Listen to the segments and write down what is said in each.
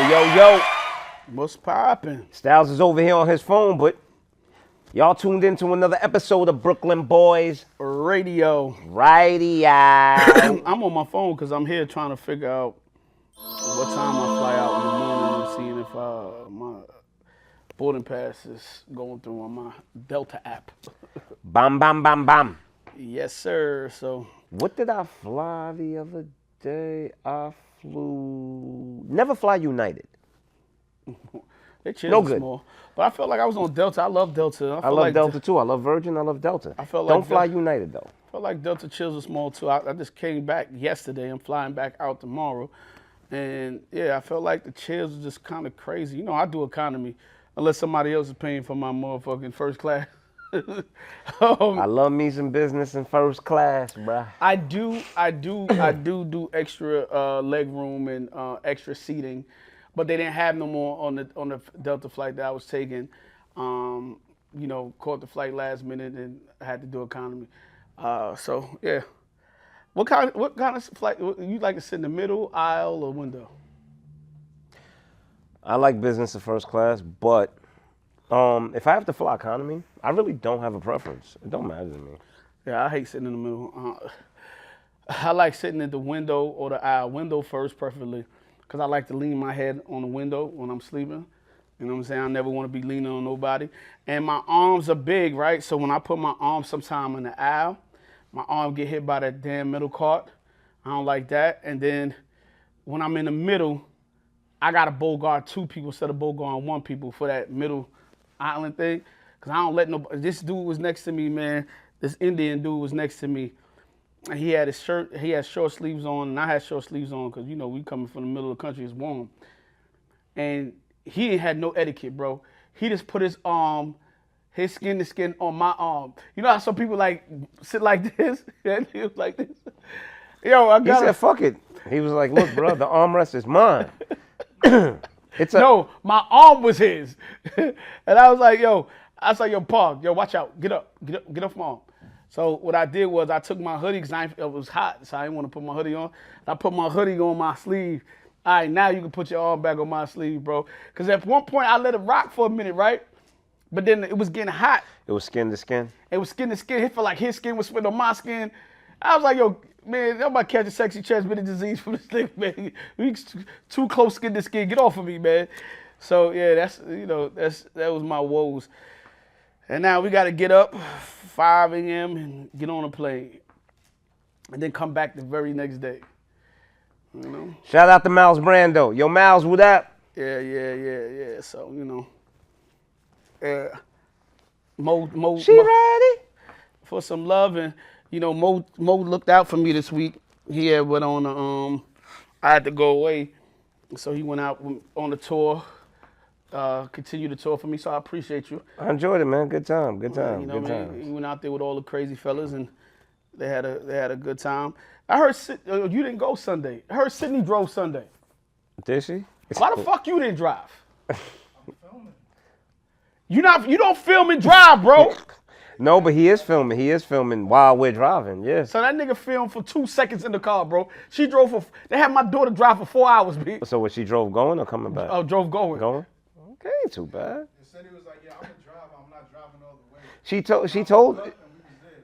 Yo. What's poppin'? Styles is over here on his phone, but y'all tuned into another episode of Brooklyn Boys Radio. Radio. I'm on my phone because I'm here trying to figure out what time I fly out in the morning and seeing if my boarding pass is going through on my Delta app. Bam, bam, bam, bam. Yes, sir. So what did I fly the other day? I flew... Never fly United. They chilled small. But I felt like I was on Delta. I love Delta. I love Delta too. I love Virgin. I love Delta. I felt like Don't fly United though. I felt like Delta chills are small too. I just came back yesterday. I'm flying back out tomorrow. And yeah, I felt like the chills are just kind of crazy. You know, I do economy unless somebody else is paying for my motherfucking first class. I love me some business in first class, bruh. I do extra leg room and extra seating, but they didn't have no more on the Delta flight that I was taking. You know, caught the flight last minute and I had to do economy. So yeah, what kind of flight you like to sit in the middle, aisle, or window? I like business in first class, but if I have to fly economy, I really don't have a preference. It don't matter to me. Yeah, I hate sitting in the middle. I like sitting at the window or the aisle. Window first, preferably, because I like to lean my head on the window when I'm sleeping. You know what I'm saying? I never want to be leaning on nobody. And my arms are big, right? So when I put my arm sometime in the aisle, my arm get hit by that damn middle cart. I don't like that. And then when I'm in the middle, I got to bogart two people instead of bogarting one people for that middle island thing. Because I don't let nobody. This dude was next to me, man. This Indian dude was next to me. And he had his shirt, he had short sleeves on, and I had short sleeves on because, you know, we coming from the middle of the country, it's warm. And he ain't had no etiquette, bro. He just put his his skin to skin on my arm. You know how some people like sit like this? And he was like this. Yo, I got He said, fuck it. He was like, look, bro, the armrest is mine. No, my arm was his. And I was like, yo, Paul, yo, watch out. Get up my arm. So what I did was I took my hoodie because it was hot, so I didn't want to put my hoodie on. I put my hoodie on my sleeve. All right, now you can put your arm back on my sleeve, bro. Because at one point I let it rock for a minute, right? But then it was getting hot. It was skin to skin? It was skin to skin. It felt like his skin was spitting on my skin. I was like, yo, man, I'm about to catch a sexy transmitted disease from this thing, man. We too close skin to skin. Get off of me, man. So yeah, that was my woes. And now we got to get up 5 a.m. and get on a plane, and then come back the very next day. You know. Shout out to Miles Brando. Yo, Miles, what up? Yeah. So you know, Mo. She ready for some love, and you know, Mo looked out for me this week. He had went on I had to go away, so he went out on the tour. Continue the tour for me, so I appreciate you. I enjoyed it, man. Good time. You know, man, he went out there with all the crazy fellas, and they had a good time. I heard you didn't go Sunday. I heard Sydney drove Sunday. Did she? Why the fuck you didn't drive? I'm filming. You don't film and drive, bro. No, but he is filming. He is filming while we're driving. Yes. So that nigga filmed for 2 seconds in the car, bro. She drove they had my daughter drive for 4 hours, B. So what? She drove going or coming back? Oh, drove going. Going. Okay, ain't too bad. He was like, yeah, I'm gonna drive. I'm not driving all the way.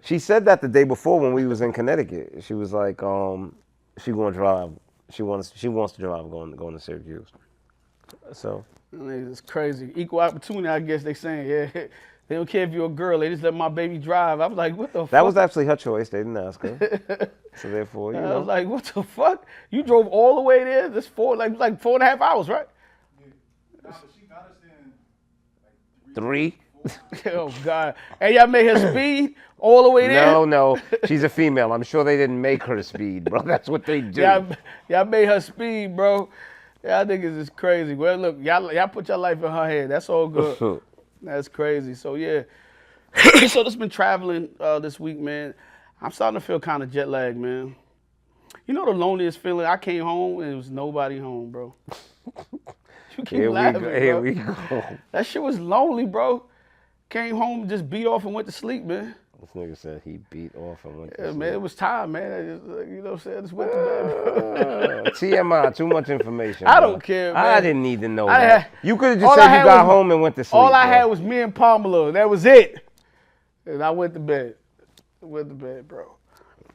She said that the day before when we was in Connecticut. She was like, she gonna drive. She wants to drive going to Syracuse. So. It's crazy. Equal opportunity, I guess they saying. Yeah, they don't care if you're a girl. They just let my baby drive. I was like, what the fuck? That was actually her choice. They didn't ask her. So therefore, you know. I was like, what the fuck? You drove all the way there? This 4.5 hours, right? She got us in like 3. Oh God! And y'all made her speed all the way there? No, she's a female. I'm sure they didn't make her speed, bro. That's what they do. Y'all made her speed, bro. Y'all niggas is crazy. Well, look, y'all put your life in her head. That's all good. That's crazy. So yeah. So just been traveling this week, man. I'm starting to feel kind of jet lagged, man. You know the loneliest feeling? I came home and there was nobody home, bro. You keep laughing, bro. Here we go. That shit was lonely, bro. Came home, just beat off and went to sleep, man. This nigga said he beat off and went to Yeah, sleep. man, it was time, man. I just, you know what I'm saying? I just went to bed. TMI, too much information. I bro. don't care, I man. didn't need to know I that. had- You could have all just I said you had got was- home and went to sleep. All I bro. had was me and Pamela. That was it. And I went to bed. Went to bed, bro.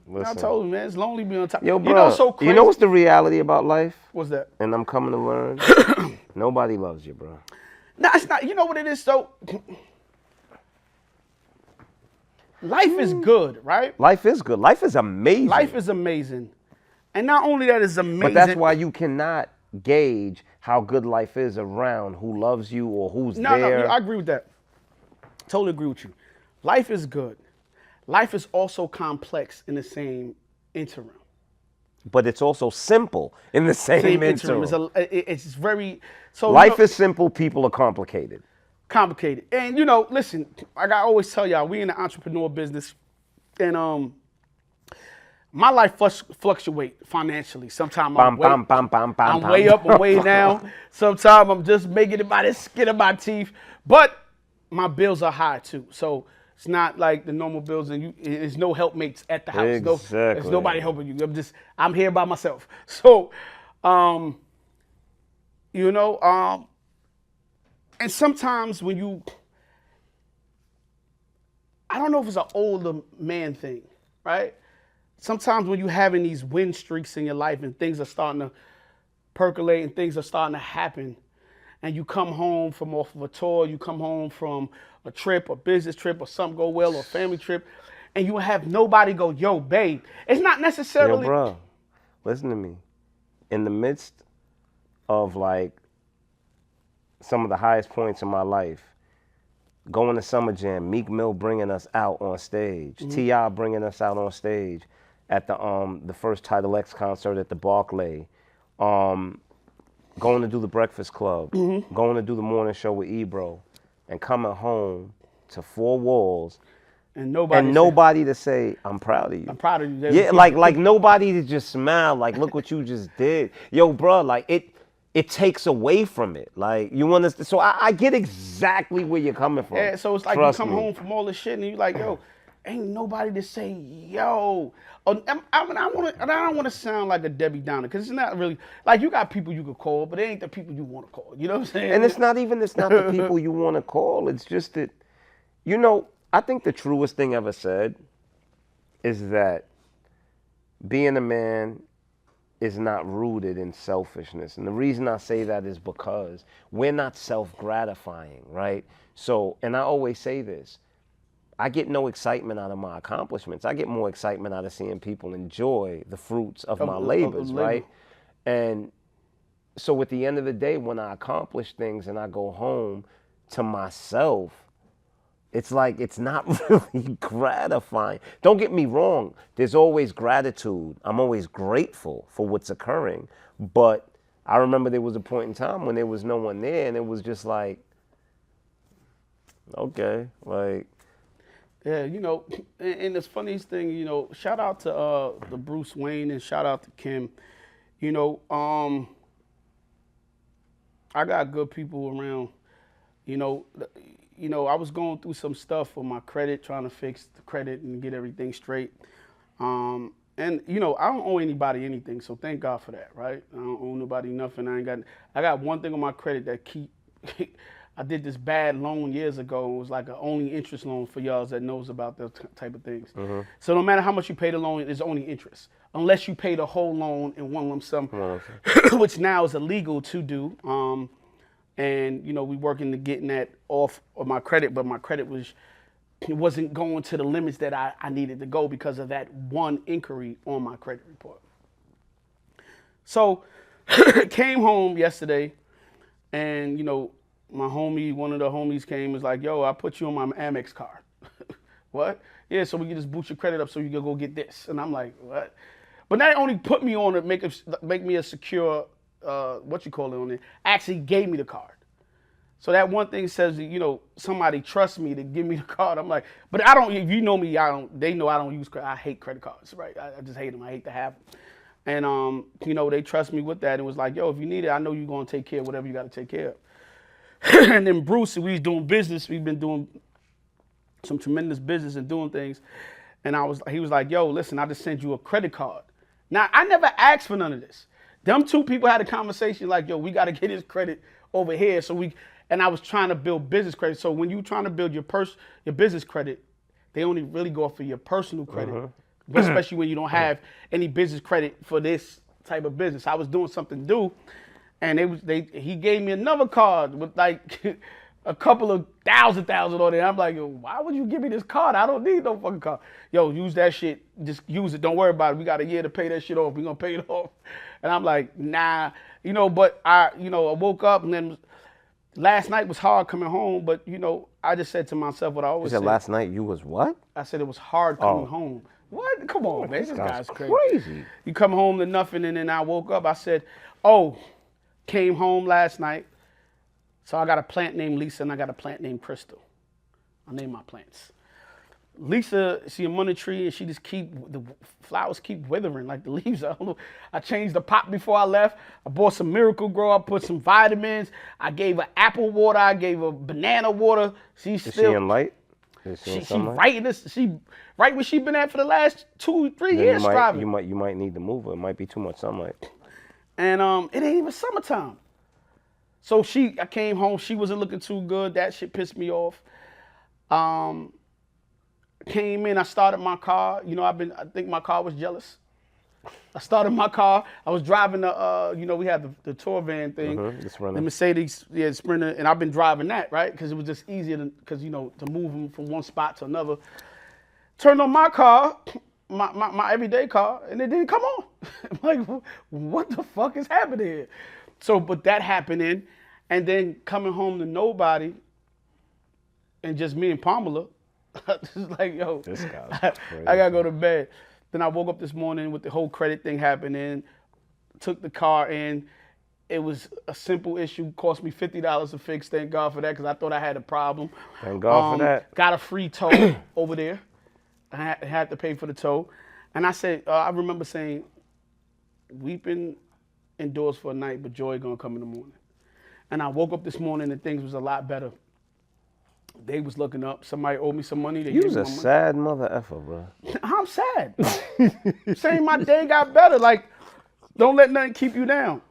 Listen. I told you, man, it's lonely being on top. Yo, bro, you know what's so crazy? you know what's the reality about life? What's that? And I'm coming to learn. Nobody loves you, bro. No, it's not. You know what it is, though? Life is good, right? Life is good. Life is amazing. Life is amazing. And not only that is amazing. But that's why you cannot gauge how good life is around who loves you or who's there. No, I agree with that. Totally agree with you. Life is good. Life is also complex in the same interim. But it's also simple in the same interim. It's very so. Life is simple. People are complicated. Complicated. And you know, listen, like I always tell y'all, we in the entrepreneur business, and my life fluctuate financially. Sometimes I'm way up and way down. Sometimes I'm just making it by the skin of my teeth. But my bills are high too. So it's not like the normal bills, and there's no helpmates at the house. Exactly. There's nobody helping you. I'm here by myself. So, you know, and sometimes when you, I don't know if it's an older man thing, right? Sometimes when you're having these win streaks in your life and things are starting to percolate and things are starting to happen, and you come home from off of a tour, you come home from a trip, a business trip, or something go well, or a family trip, and you have nobody go, yo, babe. It's not necessarily. Yo, bro, listen to me. In the midst of like some of the highest points in my life, going to Summer Jam, Meek Mill bringing us out on stage, T.I. bringing us out on stage at the first Tidal X concert at the Barclay, going to do the Breakfast Club, going to do the morning show with Ebro, and coming home to four walls, and nobody, nobody to say, I'm proud of you. I'm proud of you. Yeah, like nobody to just smile, like, look what you just did. Yo, bro, like it takes away from it. Like, you understand? So I get exactly where you're coming from. Yeah, so it's like Trust you come me. home from all this shit and you're like, yo, ain't nobody to say, yo. I don't want to sound like a Debbie Downer, because it's not really, like, you got people you could call, but they ain't the people you want to call. You know what I'm saying? And it's not the people you want to call. It's just that, you know, I think the truest thing ever said is that being a man is not rooted in selfishness. And the reason I say that is because we're not self-gratifying, right? So, and I always say this, I get no excitement out of my accomplishments. I get more excitement out of seeing people enjoy the fruits of my labors, right? And so at the end of the day, when I accomplish things and I go home to myself, it's like, it's not really gratifying. Don't get me wrong. There's always gratitude. I'm always grateful for what's occurring. But I remember there was a point in time when there was no one there, and it was just like, okay, like. Yeah, you know, and the funniest thing, you know, shout out to the Bruce Wayne and shout out to Kim. You know, I got good people around. You know, I was going through some stuff with my credit, trying to fix the credit and get everything straight. And you know, I don't owe anybody anything, so thank God for that, right? I don't owe nobody nothing. I got one thing on my credit that I did this bad loan years ago. It was like an only interest loan for y'all that knows about those type of things. So no matter how much you pay the loan, it's only interest. Unless you pay the whole loan in one lump sum, which now is illegal to do. And, you know, we working to getting that off of my credit, but my credit wasn't going to the limits that I needed to go because of that one inquiry on my credit report. So came home yesterday and, you know, one of the homies came, was like, yo, I put you on my Amex card. What? Yeah, so we can just boost your credit up so you can go get this. And I'm like, what? But that only put me on to make me a secure, on it, actually gave me the card. So that one thing says that, you know, somebody trusts me to give me the card. I'm like, but if you know me, they know I don't use credit. I hate credit cards, right? I just hate them. I hate to have them. And, you know, they trust me with that and was like, yo, if you need it, I know you're going to take care of whatever you got to take care of. And then Bruce, we was doing business. We've been doing some tremendous business and doing things. And he was like, yo, listen, I just sent you a credit card. Now, I never asked for none of this. Them two people had a conversation like, yo, we got to get his credit over here. And I was trying to build business credit. So when you're trying to build your business credit, they only really go for your personal credit, especially when you don't have any business credit for this type of business. I was doing something new, and he gave me another card with like a couple of thousand on it. I'm like, yo, why would you give me this card? I don't need no fucking card. Yo, use that shit. Just use it. Don't worry about it. We got a year to pay that shit off. We're gonna pay it off. And I'm like, nah, but I woke up, and then last night was hard coming home, but I just said to myself what I always You said say. last night you was what? I said it was hard coming home. What? Come on, man. This guy's crazy. You come home to nothing, and then I woke up. I said, came home last night. So I got a plant named Lisa, and I got a plant named Crystal. I name my plants. Lisa, she a money tree, and the flowers keep withering like the leaves. I don't know. I changed the pot before I left. I bought some Miracle Grow. I put some vitamins. I gave her apple water. I gave her banana water. Is she in light? She right in this. She right where she been at for the last 2-3 years striving. You might need to move her. It might be too much sunlight. And it ain't even summertime. So I came home. She wasn't looking too good. That shit pissed me off. Came in. I started my car. I think my car was jealous. I started my car. I was driving we had the tour van thing, the Mercedes, Sprinter, and I've been driving that, right? Because it was just easier to move them from one spot to another. Turned on my car, my everyday car, and it didn't come on. I'm like, what the fuck is happening here? So, but that happening, and then coming home to nobody, and just me and Pamela, just like, yo, this guy's crazy. I gotta go to bed. Then I woke up this morning with the whole credit thing happening, took the car in. It was a simple issue, cost me $50 to fix. Thank God for that, because I thought I had a problem. Thank God for that. Got a free tow over there. I had to pay for the tow. And I said, I remember saying, weeping endures for a night, but joy gonna come in the morning. And I woke up this morning and things was a lot better. They was looking up. Somebody owed me some money. You was a sad mother effer, bro. I'm sad. Saying my day got better. Like, don't let nothing keep you down.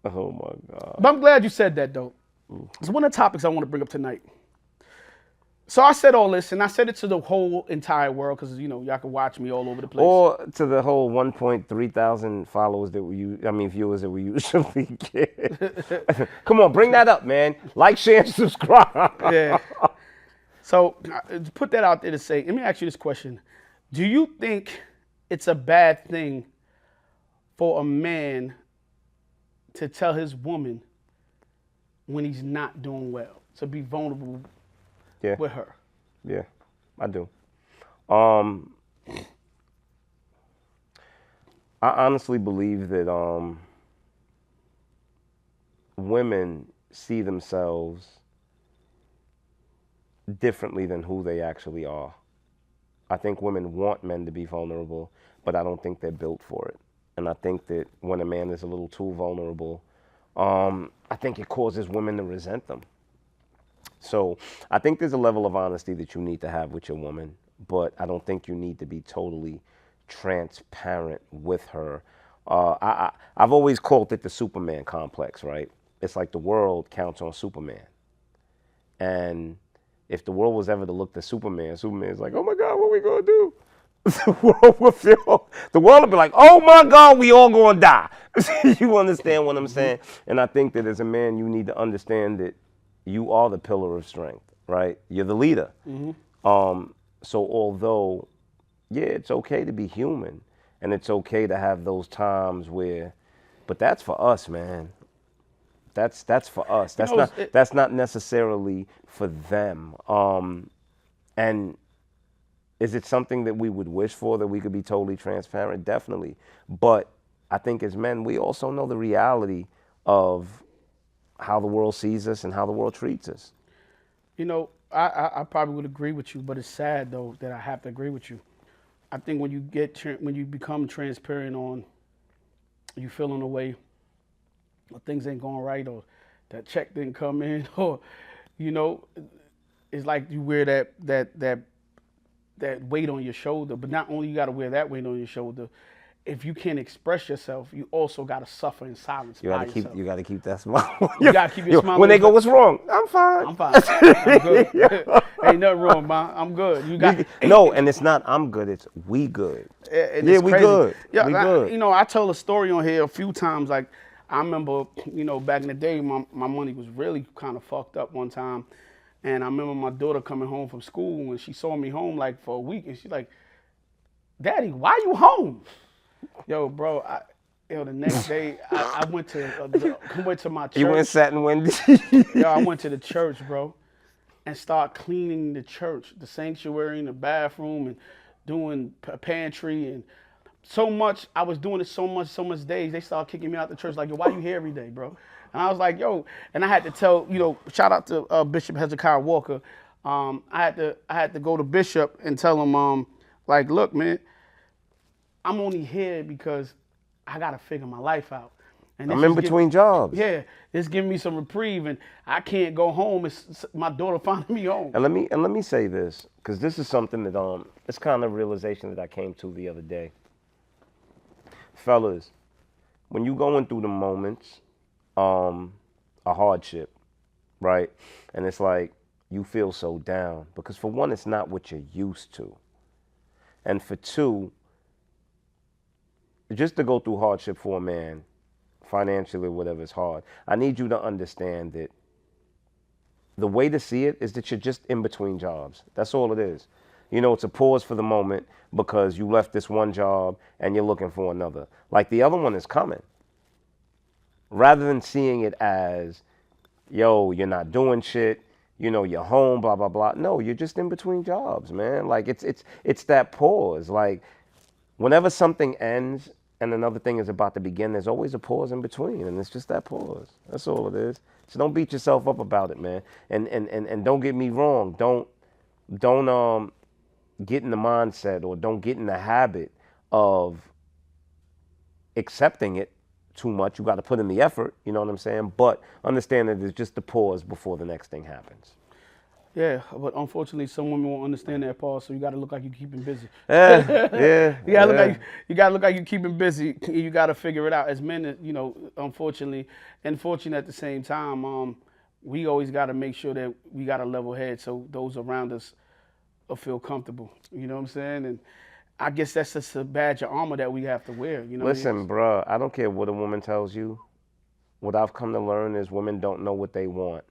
Oh my God. But I'm glad you said that, though. It's one of the topics I want to bring up tonight. So I said all this, and I said it to the whole entire world, because y'all can watch me all over the place. Or to the whole 1.3 thousand followers viewers that we usually get. Come on, bring that up, man. Like, share, and subscribe. Yeah. So to put that out there to say, let me ask you this question: do you think it's a bad thing for a man to tell his woman when he's not doing well, to be vulnerable? Yeah. With her. Yeah, I do. I honestly believe that women see themselves differently than who they actually are. I think women want men to be vulnerable, but I don't think they're built for it. And I think that when a man is a little too vulnerable, I think it causes women to resent them. So I think there's a level of honesty that you need to have with your woman, but I don't think you need to be totally transparent with her. I've always called it the Superman complex, right? It's like the world counts on Superman. And if the world was ever to look to Superman's like, oh my God, what are we going to do? The world would be like, oh my God, we all going to die. You understand what I'm saying? And I think that as a man, you need to understand that you are the pillar of strength, right? You're the leader. So although, yeah, it's okay to be human, and it's okay to have those times where, but that's for us, man. That's for us. That's not necessarily for them. And is it something that we would wish for, that we could be totally transparent? Definitely. But I think as men, we also know the reality of how the world sees us and how the world treats us. I probably would agree with you, but it's sad though that I have to agree with you. I think when you become transparent on you feeling a way, or things ain't going right, or that check didn't come in, or it's like you wear that weight on your shoulder. But not only you got to wear that weight on your shoulder, if you can't express yourself, you also got to suffer in silence. You gotta keep. Yourself. You gotta keep that smile. You gotta keep your smile. When they go, what's wrong? I'm fine. I'm fine. I'm good. Ain't nothing wrong, man. I'm good. You got no, and it's not I'm good. It's we good. And yeah, it's we crazy. good. Yeah, we good. You know, I tell a story on here a few times. Like, I remember, you know, back in the day, my money was really kind of fucked up one time. And I remember my daughter coming home from school and she saw me home like for a week. And she's like, Daddy, why you home? Yo, bro, the next day I went to my church. You went and sat in Wendy's? Yo, I went to the church, bro, and start cleaning the church, the sanctuary, and the bathroom, and doing pantry and so much. I was doing it so much days. They started kicking me out the church. Like, yo, why you here every day, bro? And I was like, yo, and I had to tell, you know, shout out to Bishop Hezekiah Walker. I had to go to Bishop and tell him, like, look, man, I'm only here because I gotta figure my life out. And I'm in between jobs. Yeah, it's giving me some reprieve, and I can't go home. It's my daughter finding me home. And let me say this, because this is something that it's kind of realization that I came to the other day. Fellas, when you going through the moments, a hardship, right? And it's like you feel so down because for one, it's not what you're used to, and for two, just to go through hardship for a man, financially, whatever is hard, I need you to understand that the way to see it is that you're just in between jobs. That's all it is. You know, it's a pause for the moment because you left this one job and you're looking for another. Like the other one is coming. Rather than seeing it as, yo, you're not doing shit, you know, you're home, blah, blah, blah. No, you're just in between jobs, man. Like it's that pause. Like whenever something ends and another thing is about to begin, there's always a pause in between, and it's just that pause. That's all it is. So don't beat yourself up about it, man. And don't get me wrong. Don't get in the mindset or don't get in the habit of accepting it too much. You got to put in the effort, you know what I'm saying? But understand that it's just the pause before the next thing happens. Yeah, but unfortunately, some women won't understand that, Paul. So you got to look like you're keeping busy. Yeah. You gotta look like you're keeping busy. You got to figure it out. As men, you know, unfortunately, and fortunate at the same time, we always got to make sure that we got a level head so those around us will feel comfortable. You know what I'm saying? And I guess that's just a badge of armor that we have to wear. You know. Listen, bruh, I don't care what a woman tells you. What I've come to learn is women don't know what they want.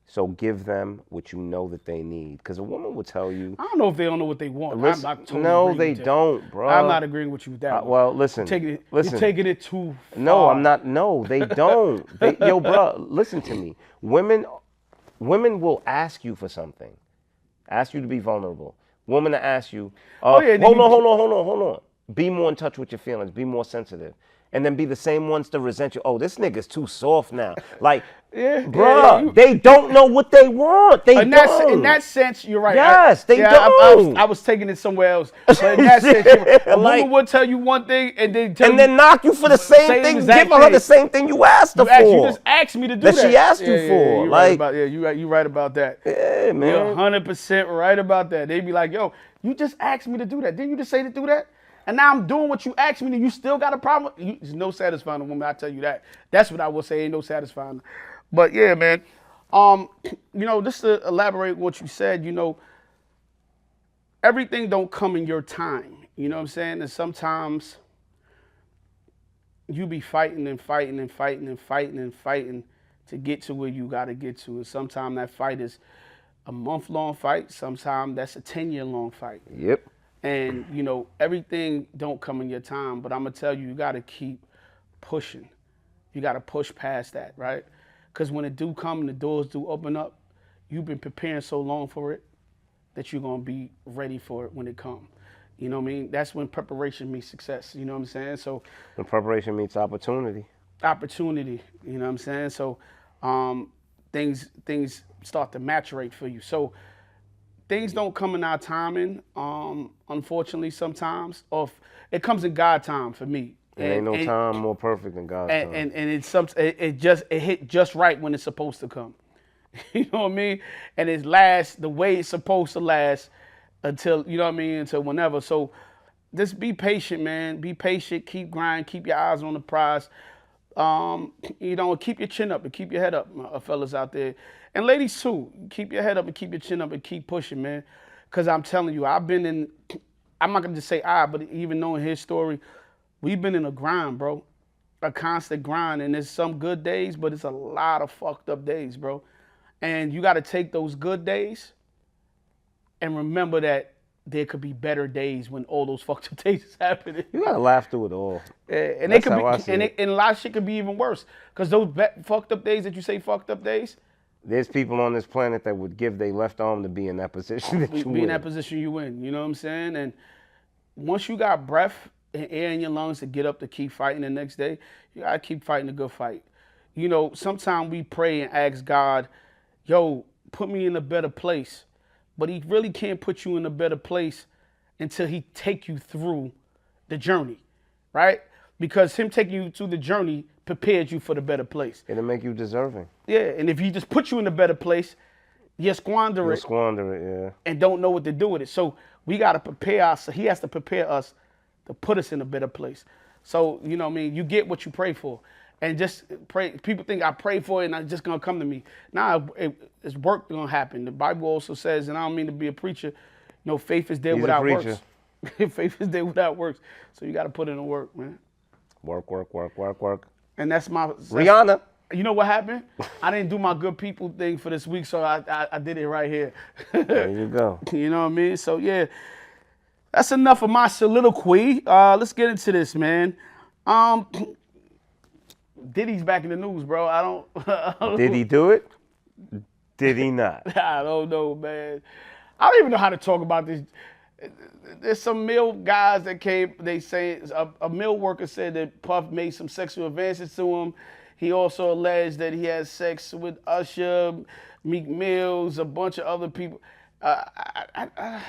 So give them what you know that they need. Because a woman will tell you. I don't know if they don't know what they want. Listen, I'm not totally no, agreeing they with that. don't, bro. I'm not agreeing with you with that. Well, listen. You're taking it too far. No, I'm not. No, they don't. Yo, bro, listen to me. Women will ask you for something. Ask you to be vulnerable. Woman to ask you, hold on. Be more in touch with your feelings. Be more sensitive. And then be the same ones to resent you. Oh, this nigga's too soft now. Like, bruh, they don't know what they want. They don't. In that sense, you're right. Yes, they don't. I was taking it somewhere else. But in that sense, a woman would tell you one thing and then knock you for the same thing, giving her the same thing you asked her for. You just asked me to do that. That she asked you for. You're right about that. Yeah, man. You're 100% right about that. They be like, yo, you just asked me to do that. Didn't you just say to do that? And now I'm doing what you asked me, and you still got a problem? There's no satisfying a woman, I tell you that. That's what I will say, ain't no satisfying. But yeah, man, you know, just to elaborate what you said, you know, everything don't come in your time. You know what I'm saying? And sometimes you be fighting and fighting and fighting and fighting and fighting to get to where you got to get to. And sometimes that fight is a month-long fight. Sometimes that's a 10-year-long fight. Yep. And, you know, everything don't come in your time, but I'm going to tell you, you got to keep pushing. You got to push past that, right? Because when it do come and the doors do open up, you've been preparing so long for it that you're going to be ready for it when it comes. You know what I mean? That's when preparation meets success. You know what I'm saying? So when preparation meets opportunity. Opportunity, you know what I'm saying? So things start to maturate for you. So things don't come in our timing, unfortunately, sometimes. Or it comes in God time for me. There ain't no time more perfect than God's time. And it hit just right when it's supposed to come. You know what I mean? And it lasts the way it's supposed to last until, you know what I mean, until whenever. So just be patient, man. Be patient. Keep grinding. Keep your eyes on the prize. You know, keep your chin up and keep your head up, fellas out there. And ladies too, keep your head up and keep your chin up and keep pushing, man. Because I'm telling you, I'm not going to just say but even knowing his story, we've been in a grind, bro. A constant grind. And there's some good days, but it's a lot of fucked up days, bro. And you got to take those good days and remember that there could be better days when all those fucked up days is happening. You gotta laugh through it all. And That's it could how be, I see it. and a lot of shit could be even worse. Because those fucked up days that you say fucked up days, There's people on this planet that would give their left arm to be in that position that you be in that in. position you in. You know what I'm saying? And once you got breath and air in your lungs to get up to keep fighting the next day, you gotta keep fighting a good fight. You know, sometimes we pray and ask God, yo, put me in a better place. But he really can't put you in a better place until he take you through the journey, right? Because him taking you through the journey prepared you for the better place. It'll make you deserving. Yeah, and if he just put you in a better place, you squander You'll it squander it, yeah. and don't know what to do with it. So we got to prepare us. He has to prepare us to put us in a better place. So, you know what I mean? You get what you pray for. And just pray. People think I pray for it and it's just going to come to me. Nah, it's work going to happen. The Bible also says, and I don't mean to be a preacher, you know, faith is there He's without a preacher. works. Faith is there without works. So you got to put in the work, man. Work, work, work, work, work. And that's Rihanna. You know what happened? I didn't do my good people thing for this week, so I did it right here. There you go. You know what I mean? So yeah, that's enough of my soliloquy. Let's get into this, man. Diddy's back in the news, bro. I don't. Did he do it? Did he not? I don't know, man. I don't even know how to talk about this. There's some mill guys that came. They say a mill worker said that Puff made some sexual advances to him. He also alleged that he had sex with Usher, Meek Mills, a bunch of other people. I'm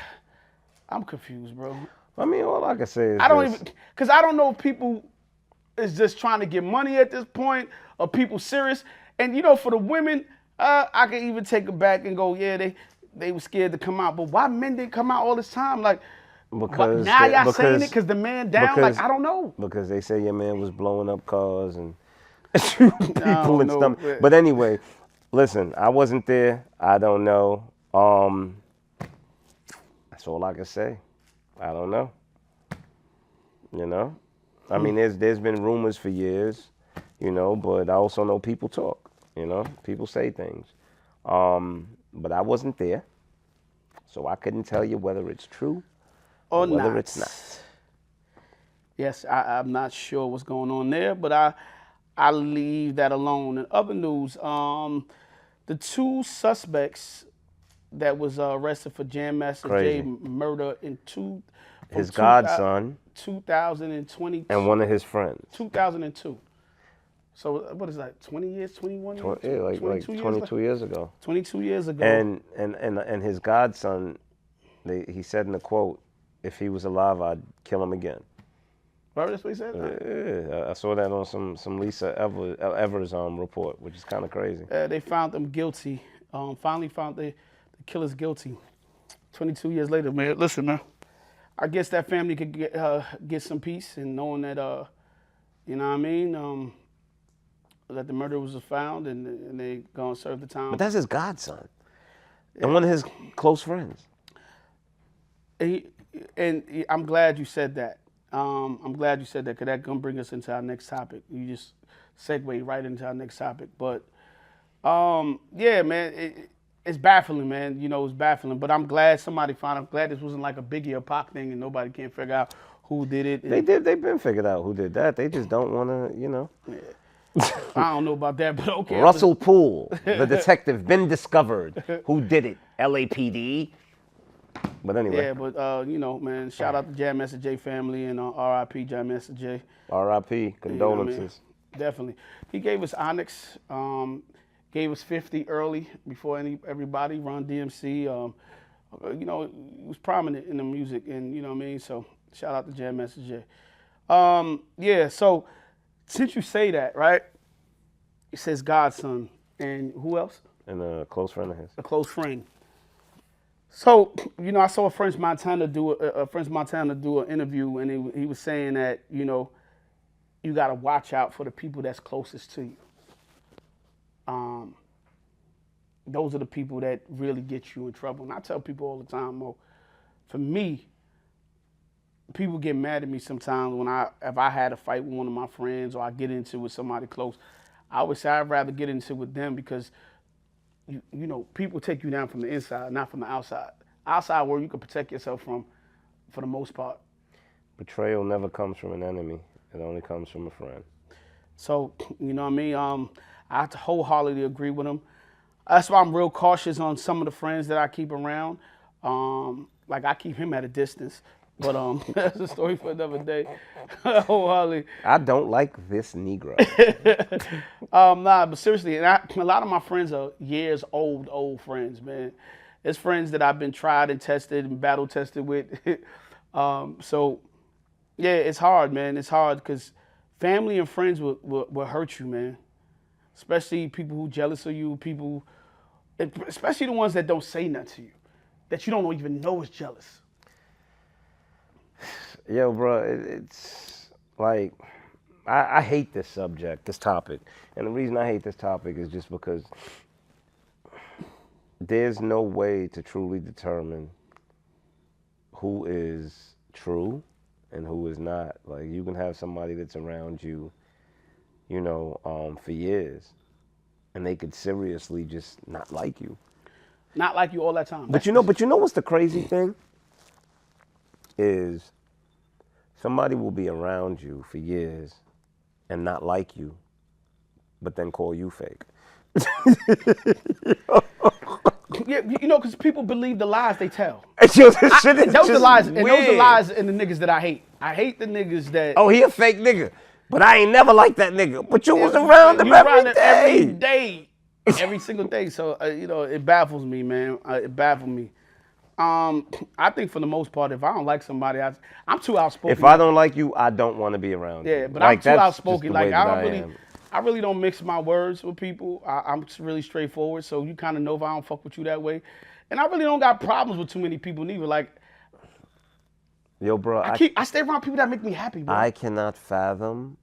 confused, bro. I mean, all I can say is I don't know if people is just trying to get money at this point or people serious. And you know, for the women, I can even take it back and go, yeah, they were scared to come out. But why men didn't come out all this time? Like, now y'all saying it because the man down? Like, I don't know. Because they say your man was blowing up cars and shooting people and stuff. Man. But anyway, listen, I wasn't there. I don't know. That's all I can say. I don't know. You know? I mean, there's been rumors for years, you know, but I also know people talk, you know? People say things. But I wasn't there, so I couldn't tell you whether it's true or whether it's not. Yes, I'm not sure what's going on there, but I leave that alone. In other news, the two suspects that was arrested for Jam Master Jay murder in his godson, 2022, and one of his friends, 2002. So what is that? 20 years, 21 years? Yeah, like 22 years ago. 22 years ago. And his godson, he said in the quote, "If he was alive, I'd kill him again." Right, that's what he said? Yeah, I saw that on some Lisa Evers report, which is kind of crazy. They found them guilty. Finally found the killer's guilty. 22 years later, man. Listen, man. I guess that family could get some peace in knowing that, you know what I mean, that the murderer was found and they gonna serve the time. But that's his godson and one of his close friends. And I'm glad you said that. I'm glad you said that because that's gonna bring us into our next topic. You just segue right into our next topic. But yeah, man, it's baffling, man. You know, it's baffling. But I'm glad somebody found. I'm glad this wasn't like a Biggie or Pac thing and nobody can't figure out who did it. They've been figured out who did that. They just don't want to, you know. Yeah. I don't know about that, but okay. Russell Poole, the detective, been discovered. Who did it? LAPD. But anyway. Yeah, but you know, man, shout out to Jam Master Jay family and R.I.P. Jam Master Jay. R.I.P. Condolences. You know what I mean? Definitely. He gave us Onyx, gave us 50 early before everybody, Run DMC. You know, he was prominent in the music and you know what I mean? So shout out to Jam Master Jay. Yeah, so since you say that, right? It says godson and who else? And a close friend of his. a close friend. So, you know, I saw a French Montana do an interview, and he was saying that, you know, you got to watch out for the people that's closest to you. Those are the people that really get you in trouble. And I tell people all the time, Mo, for me, people get mad at me sometimes if I had a fight with one of my friends or I get into it with somebody close. I always say I'd rather get into it with them because you know, people take you down from the inside, not from the outside. Outside where you can protect yourself from, for the most part. Betrayal never comes from an enemy. It only comes from a friend. So, you know what I mean? I wholeheartedly agree with him. That's why I'm real cautious on some of the friends that I keep around. Like I keep him at a distance. But that's a story for another day. Wholeheartedly. I don't like this Negro. Nah, but seriously, and a lot of my friends are years old friends, man. It's friends that I've been tried and tested and battle tested with. So, yeah, it's hard, man. It's hard because family and friends will hurt you, man. Especially people who jealous of you, especially the ones that don't say nothing to you, that you don't even know is jealous. Yo, bro, it's like, I hate this subject, this topic. And the reason I hate this topic is just because there's no way to truly determine who is true and who is not. Like, you can have somebody that's around you, you know, for years, and they could seriously just not like you. Not like you all that time. But you know what's the crazy thing? Is somebody will be around you for years and not like you, but then call you fake. Yeah, you know, because people believe the lies they tell. Those Those are the lies, and those are the lies in the niggas that I hate. I hate the niggas that. Oh, he a fake nigga, but I ain't never liked that nigga. But you was around him every day. Every single day. So you know, it baffles me, man. It baffles me. I think for the most part, if I don't like somebody, I'm too outspoken. If I don't like you, I don't want to be around you. Yeah, but like, I'm too outspoken. Like I really don't mix my words with people. I'm just really straightforward. So you kind of know if I don't fuck with you that way. And I really don't got problems with too many people neither. Like, yo, bro, I stay around people that make me happy, bro. I cannot fathom.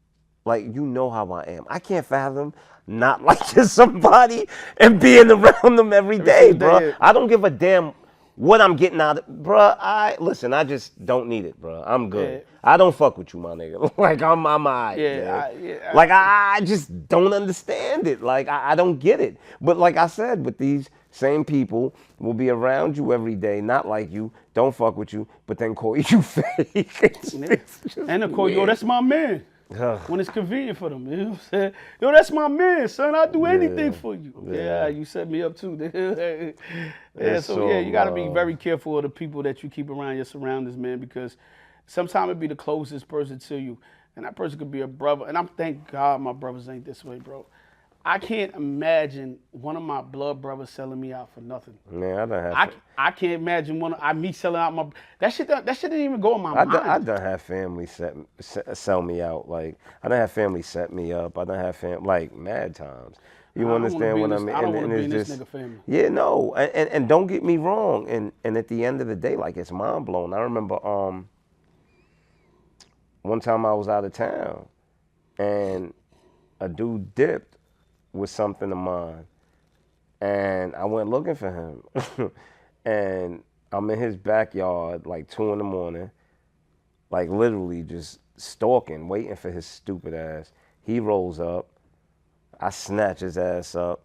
Like, you know how I am. I can't fathom not liking somebody and being around them every day, bro. Yeah. I don't give a damn what I'm getting out of, bro. Listen, I just don't need it, bro. I'm good. Yeah. I don't fuck with you, my nigga. Like, I'm alright. Yeah, Like, I just don't understand it. Like, I don't get it. But like I said, with these same people will be around you every day, not like you, don't fuck with you, but then call you fake. And of course, yo, that's my man. When it's convenient for them, you know what I'm saying? Yo, that's my man, son. I'll do anything for you. Yeah, you set me up too. So you got to be very careful of the people that you keep around your surroundings, man, because sometimes it be the closest person to you, and that person could be a brother. And thank God my brothers ain't this way, bro. I can't imagine one of my blood brothers selling me out for nothing. Man, I don't have. I can't imagine me selling out my. That shit didn't even go in my mind. I done have family sell me out. Like, I done have family set me up. I done have family, like, mad times. You understand what I mean? I don't want to be in this nigga family. Yeah, no, and don't get me wrong. And at the end of the day, like, it's mind blowing. I remember one time I was out of town, and a dude dipped with something of mine, and I went looking for him, and I'm in his backyard like 2 a.m, like literally just stalking, waiting for his stupid ass. He rolls up, I snatch his ass up,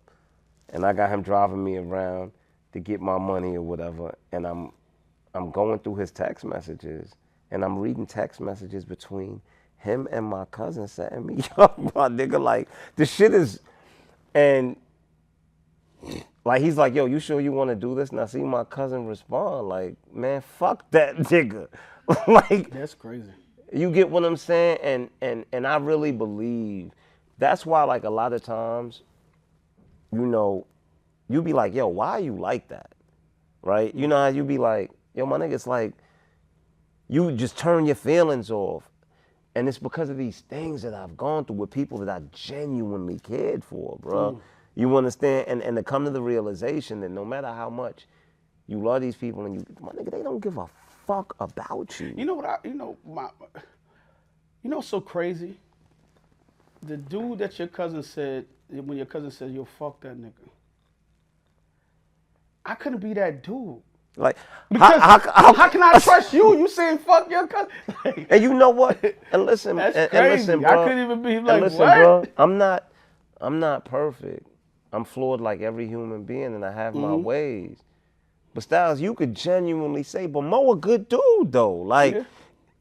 and I got him driving me around to get my money or whatever, and I'm going through his text messages, and I'm reading text messages between him and my cousin setting me up, my nigga. Like, the shit is. And like, he's like, yo, you sure you want to do this? And I see my cousin respond like, man, fuck that nigga. Like, that's crazy. You get what I'm saying? And I really believe that's why, like, a lot of times, you know, you be like, yo, why are you like that? Right? You know how you be like, yo, my nigga, it's like you just turn your feelings off. And it's because of these things that I've gone through with people that I genuinely cared for, bro. You understand? And to come to the realization that no matter how much you love these people and my nigga, they don't give a fuck about you. You know what you know what's so crazy? The dude that your cousin said, when your cousin said, yo, fuck that nigga. I couldn't be that dude. Like, Because how can I trust you? You saying fuck your cousin. Like, and you know what? And listen, that's and crazy. listen, bro. I couldn't even be like, and listen, what? bro, I'm not perfect. I'm flawed like every human being, and I have my ways. But Styles, you could genuinely say, but Mo a good dude though. Like,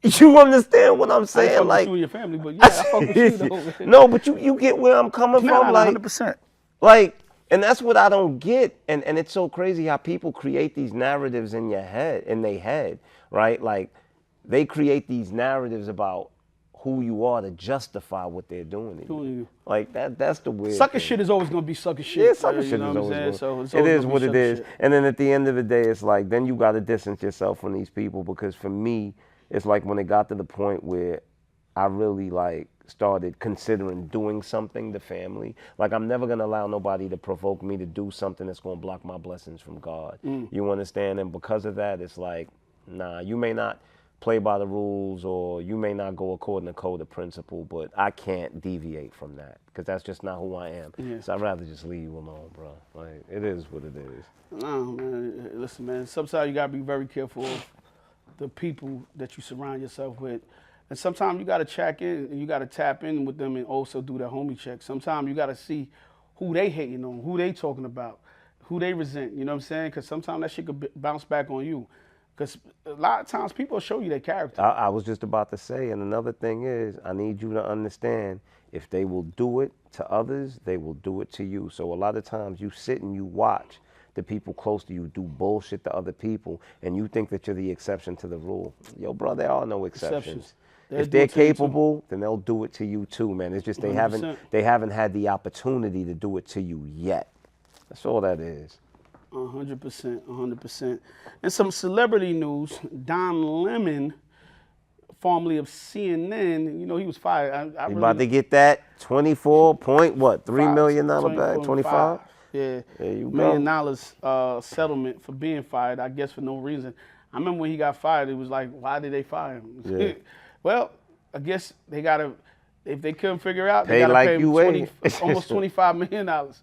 you understand what I'm I saying? fuck Like, with you and your family, but yeah, I fuck with you though. no, but you get where I'm coming from, like, 100%. like, and that's what I don't get. And it's so crazy how people create these narratives in their head, right? Like, they create these narratives about who you are to justify what they're doing to you. Like, that's the weird Sucker thing. shit is always gonna be sucker shit. Yeah, sucker shit you know is what I'm always saying? going. So it's It always is gonna what be it sucker is. shit. And then at the end of the day, it's like, then you got to distance yourself from these people, because for me, it's like when it got to the point where I really like started considering doing something to family. Like, I'm never gonna allow nobody to provoke me to do something that's gonna block my blessings from God. You understand? And because of that, it's like, nah, you may not play by the rules, or you may not go according to code of principle, but I can't deviate from that, because that's just not who I am. Yeah. So I'd rather just leave you alone, bro. Like, it is what it is. No, man. Listen, man. Sometimes you gotta be very careful of the people that you surround yourself with, and sometimes you gotta check in and you gotta tap in with them and also do that homie check. Sometimes you gotta see who they hating on, who they talking about, who they resent. You know what I'm saying? Because sometimes that shit could bounce back on you. Because a lot of times people show you their character. I was just about to say, and another thing is, I need you to understand, if they will do it to others, they will do it to you. So a lot of times you sit and you watch the people close to you do bullshit to other people, and you think that you're the exception to the rule. Yo, bro, there are no exceptions. If they're capable, then they'll do it to you too, man. It's just they 100%. haven't had the opportunity to do it to you yet. That's all that is. 100%, 100%. And some celebrity news: Don Lemon, formerly of CNN, you know, he was fired. I You really about to get that 24 point what? $3 million bag? 25? 25? Yeah, There you $1 million go. settlement for being fired. I guess for no reason. I remember when he got fired, it was like, why did they fire him? Yeah. Well, I guess they gotta, if they couldn't figure out, they Pay gotta like pay him you ain't. almost $25 million.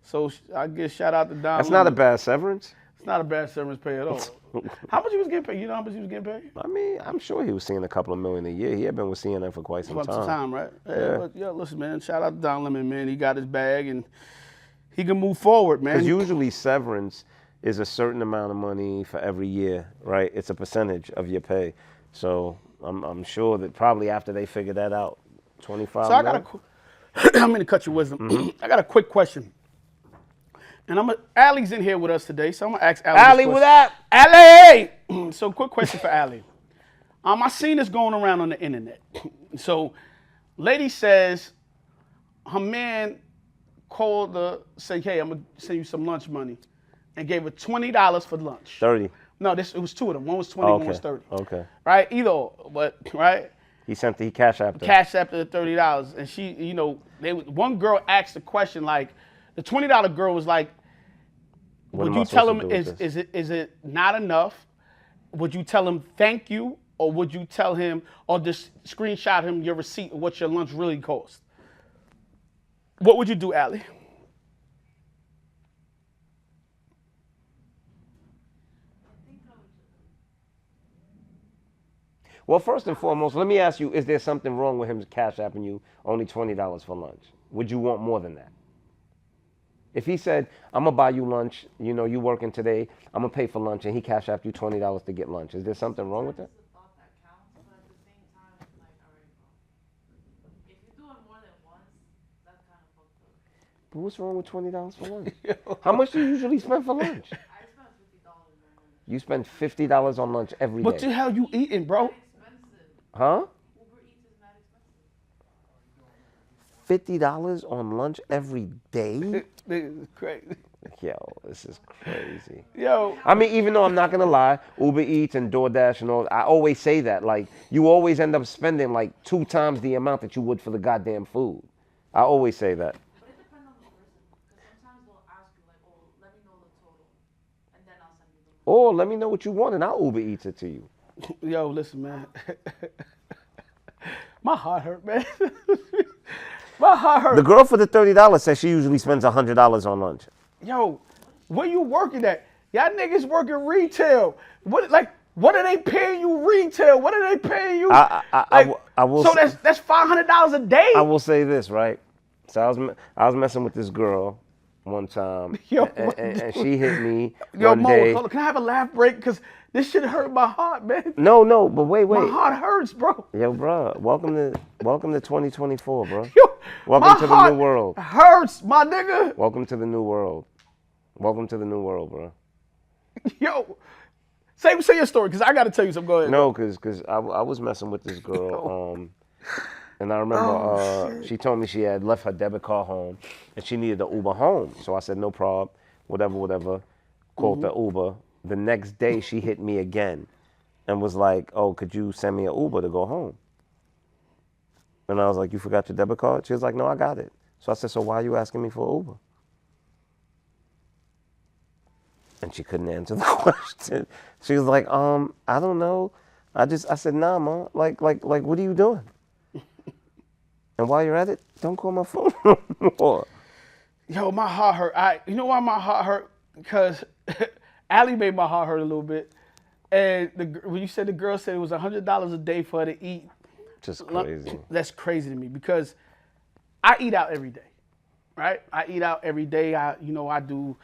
So I guess shout out to Don. That's not a Lemon. bad severance. It's not a bad severance pay at all. How much he was getting paid? You know how much he was getting paid? I mean, I'm sure he was seeing a couple of million a year. He had been with CNN for quite some Once a time, right? Yeah. But yeah, listen, man. Shout out to Don Lemon, man. He got his bag and he can move forward, man. Because usually severance is a certain amount of money for every year, right? It's a percentage of your pay. So I'm sure that probably after they figure that out, 25. So I got I'm going to cut your wisdom. I got a quick question. And Allie's in here with us today, so I'm gonna ask Allie. Allie, what up? Allie! So quick question for Allie. I seen this going around on the internet. So lady says her man called her, say, hey, I'm gonna send you some lunch money, and gave her $20 for lunch. 30. No, it was two of them. One was 20, one was 30. Okay. Right? Either or, but right? He cash apped her. Cash after the $30. And she, you know, one girl asked a question like, the $20 girl was like, would you tell him, is it not enough? Would you tell him thank you? Or would you tell him, or just screenshot him your receipt of what your lunch really cost? What would you do, Allie? Well, first and foremost, let me ask you, is there something wrong with him cash apping you only $20 for lunch? Would you want more than that? If he said, I'm going to buy you lunch, you know, you working today, I'm going to pay for lunch, and he cash apped you $20 to get lunch, is there something wrong with that? That's the thought that counts, but at the same time, it's like, all right, bro. If you do it more than once, that's kind of fucked up. But what's wrong with $20 for lunch? How much do you usually spend for lunch? I spent $50 on lunch. You spend $50 on lunch every day. What the hell you eating, bro? Expensive. Huh? Uber Eats is not expensive. $50 on lunch every day? This is crazy. Yo, this is crazy. Yo. I mean, even though I'm not gonna lie, Uber Eats and DoorDash and all, I always say that. Like, you always end up spending like 2 times the amount that you would for the goddamn food. I always say that. But it depends on the person. Because Or let me know what you want and I'll Uber Eats it to you. Yo, listen, man. My heart hurt, man. My heart hurt. The girl for the $30 says she usually spends $100 on lunch. Yo, where you working at? Y'all niggas working retail. What are they paying you retail? What are they paying you? I will. So that's $500 a day. I will say this, right? So I was messing with this girl one time, Yo, and she hit me Yo, one Mo, day. hold on, can I have a laugh break? Because this shit hurt my heart, man. No, but wait. My heart hurts, bro. Yo, bro, welcome to 2024, bro. Yo, Welcome to the new world. Hurts, my nigga. Welcome to the new world. Welcome to the new world, bro. Yo, say your story, because I got to tell you something. Go ahead. No, because I was messing with this girl, and I remember she told me she had left her debit card home, and she needed the Uber home. So I said, no problem, whatever. Called the Uber. The next day, she hit me again and was like, oh, could you send me an Uber to go home? And I was like, you forgot your debit card? She was like, no, I got it. So I said, so why are you asking me for an Uber? And she couldn't answer the question. She was like, I don't know. I said, nah, ma. Like, what are you doing? And while you're at it, don't call my phone no more. Yo, my heart hurt. You know why my heart hurt? Because Allie made my heart hurt a little bit. And when you said the girl said it was $100 a day for her to eat. Just crazy. That's crazy to me because I eat out every day, right? I eat out every day. I do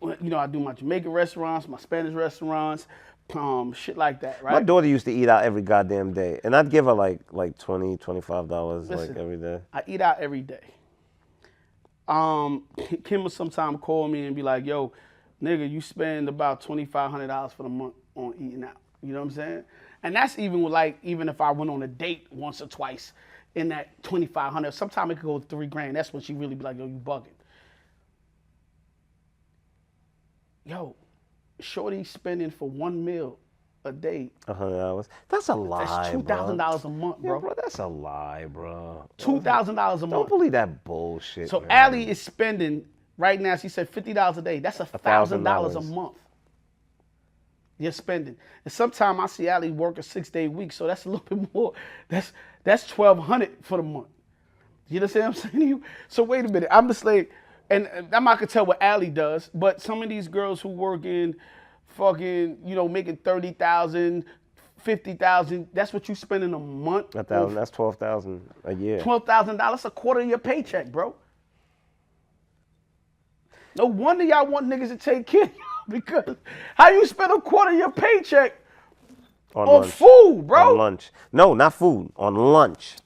my Jamaican restaurants, my Spanish restaurants, shit like that, right? My daughter used to eat out every goddamn day, and I'd give her like $20, $25 like every day. I eat out every day. Kim will sometimes call me and be like, yo, nigga, you spend about $2,500 for the month on eating out. You know what I'm saying? And that's even if I went on a date once or twice in that $2,500, sometimes it could go $3,000. That's when she really be like, yo, you bugging. Yo, shorty spending for one meal a day. $100. That's a lie, That's $2,000 a month, bro. Yeah, bro, that's a lie, bro. $2,000 a month. Don't believe that bullshit. So man. Allie is spending right now. She said $50 a day. That's $1,000 a month. You're spending, and sometimes I see Allie work a 6-day week, so that's a little bit more. That's $1,200 for the month. You understand what I'm saying to you? So wait a minute. I'm just like, and I'm not gonna tell what Allie does, but some of these girls who work in fucking, making $30,000, $50,000, that's what you spend in a month. That's $12,000 a year. $12,000, a quarter of your paycheck, bro. No wonder y'all want niggas to take care of you, because how you spend a quarter of your paycheck on food, bro? On lunch. No, not food. On lunch.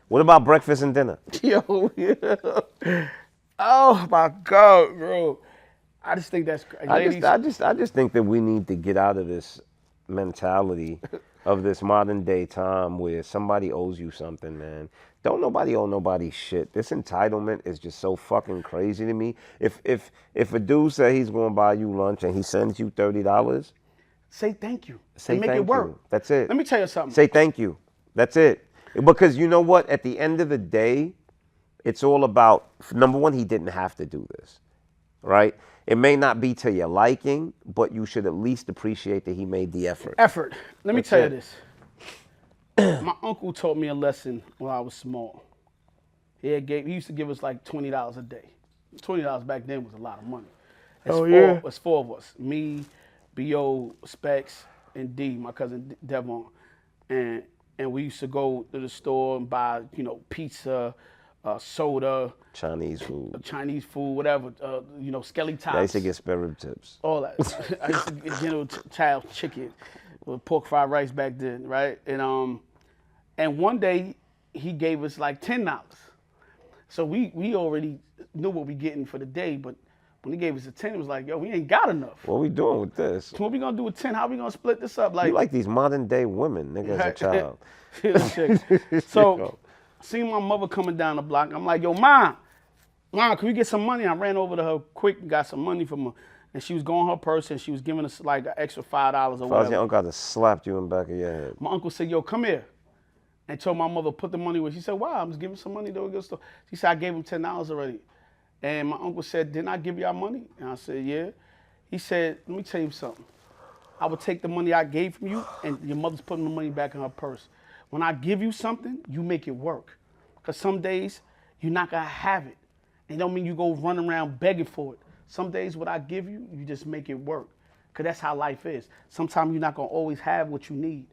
What about breakfast and dinner? Yo, yeah. Oh my God, bro. I just think that's crazy. I just think that we need to get out of this mentality of this modern day time where somebody owes you something, man. Don't nobody owe nobody shit. This entitlement is just so fucking crazy to me. If a dude say he's gonna buy you lunch and he sends you $30, say thank you. Say and make thank it work. you. That's it. Let me tell you something. Say thank you. That's it. Because you know what? At the end of the day, it's all about, number one, he didn't have to do this, right? It may not be to your liking, but you should at least appreciate that he made the effort. Let me tell you this. My uncle taught me a lesson when I was small. He used to give us like $20 a day. $20 back then was a lot of money. It's four of us. Me, B.O., Specs, and D, my cousin Devon. And we used to go to the store and buy, pizza, soda. Chinese food, whatever, skelly tops. I used to get spare rib tips. All that. I used to get General Child chicken with pork fried rice back then, right? And one day he gave us like $10. So we already knew what we getting for the day, but when he gave us a 10, it was like, yo, we ain't got enough. What we doing with this? So what we gonna do with 10? How we gonna split this up? You like these modern day women, nigga, as a child. So, seeing my mother coming down the block, I'm like, yo, Mom, can we get some money? I ran over to her quick and got some money from her. And she was going her purse and she was giving us like an extra $5 or whatever. If I was your uncle, I'd have slapped you in the back of your head. My uncle said, yo, come here. And told my mother, put the money where. She said, wow, I'm just giving some money to a good store. She said, I gave him $10 already. And my uncle said, didn't I give y'all money? And I said, yeah. He said, let me tell you something. I would take the money I gave from you, and your mother's putting the money back in her purse. When I give you something, you make it work. Because some days, you're not going to have it. It don't mean you go run around begging for it. Some days what I give you, you just make it work. Because that's how life is. Sometimes you're not going to always have what you need,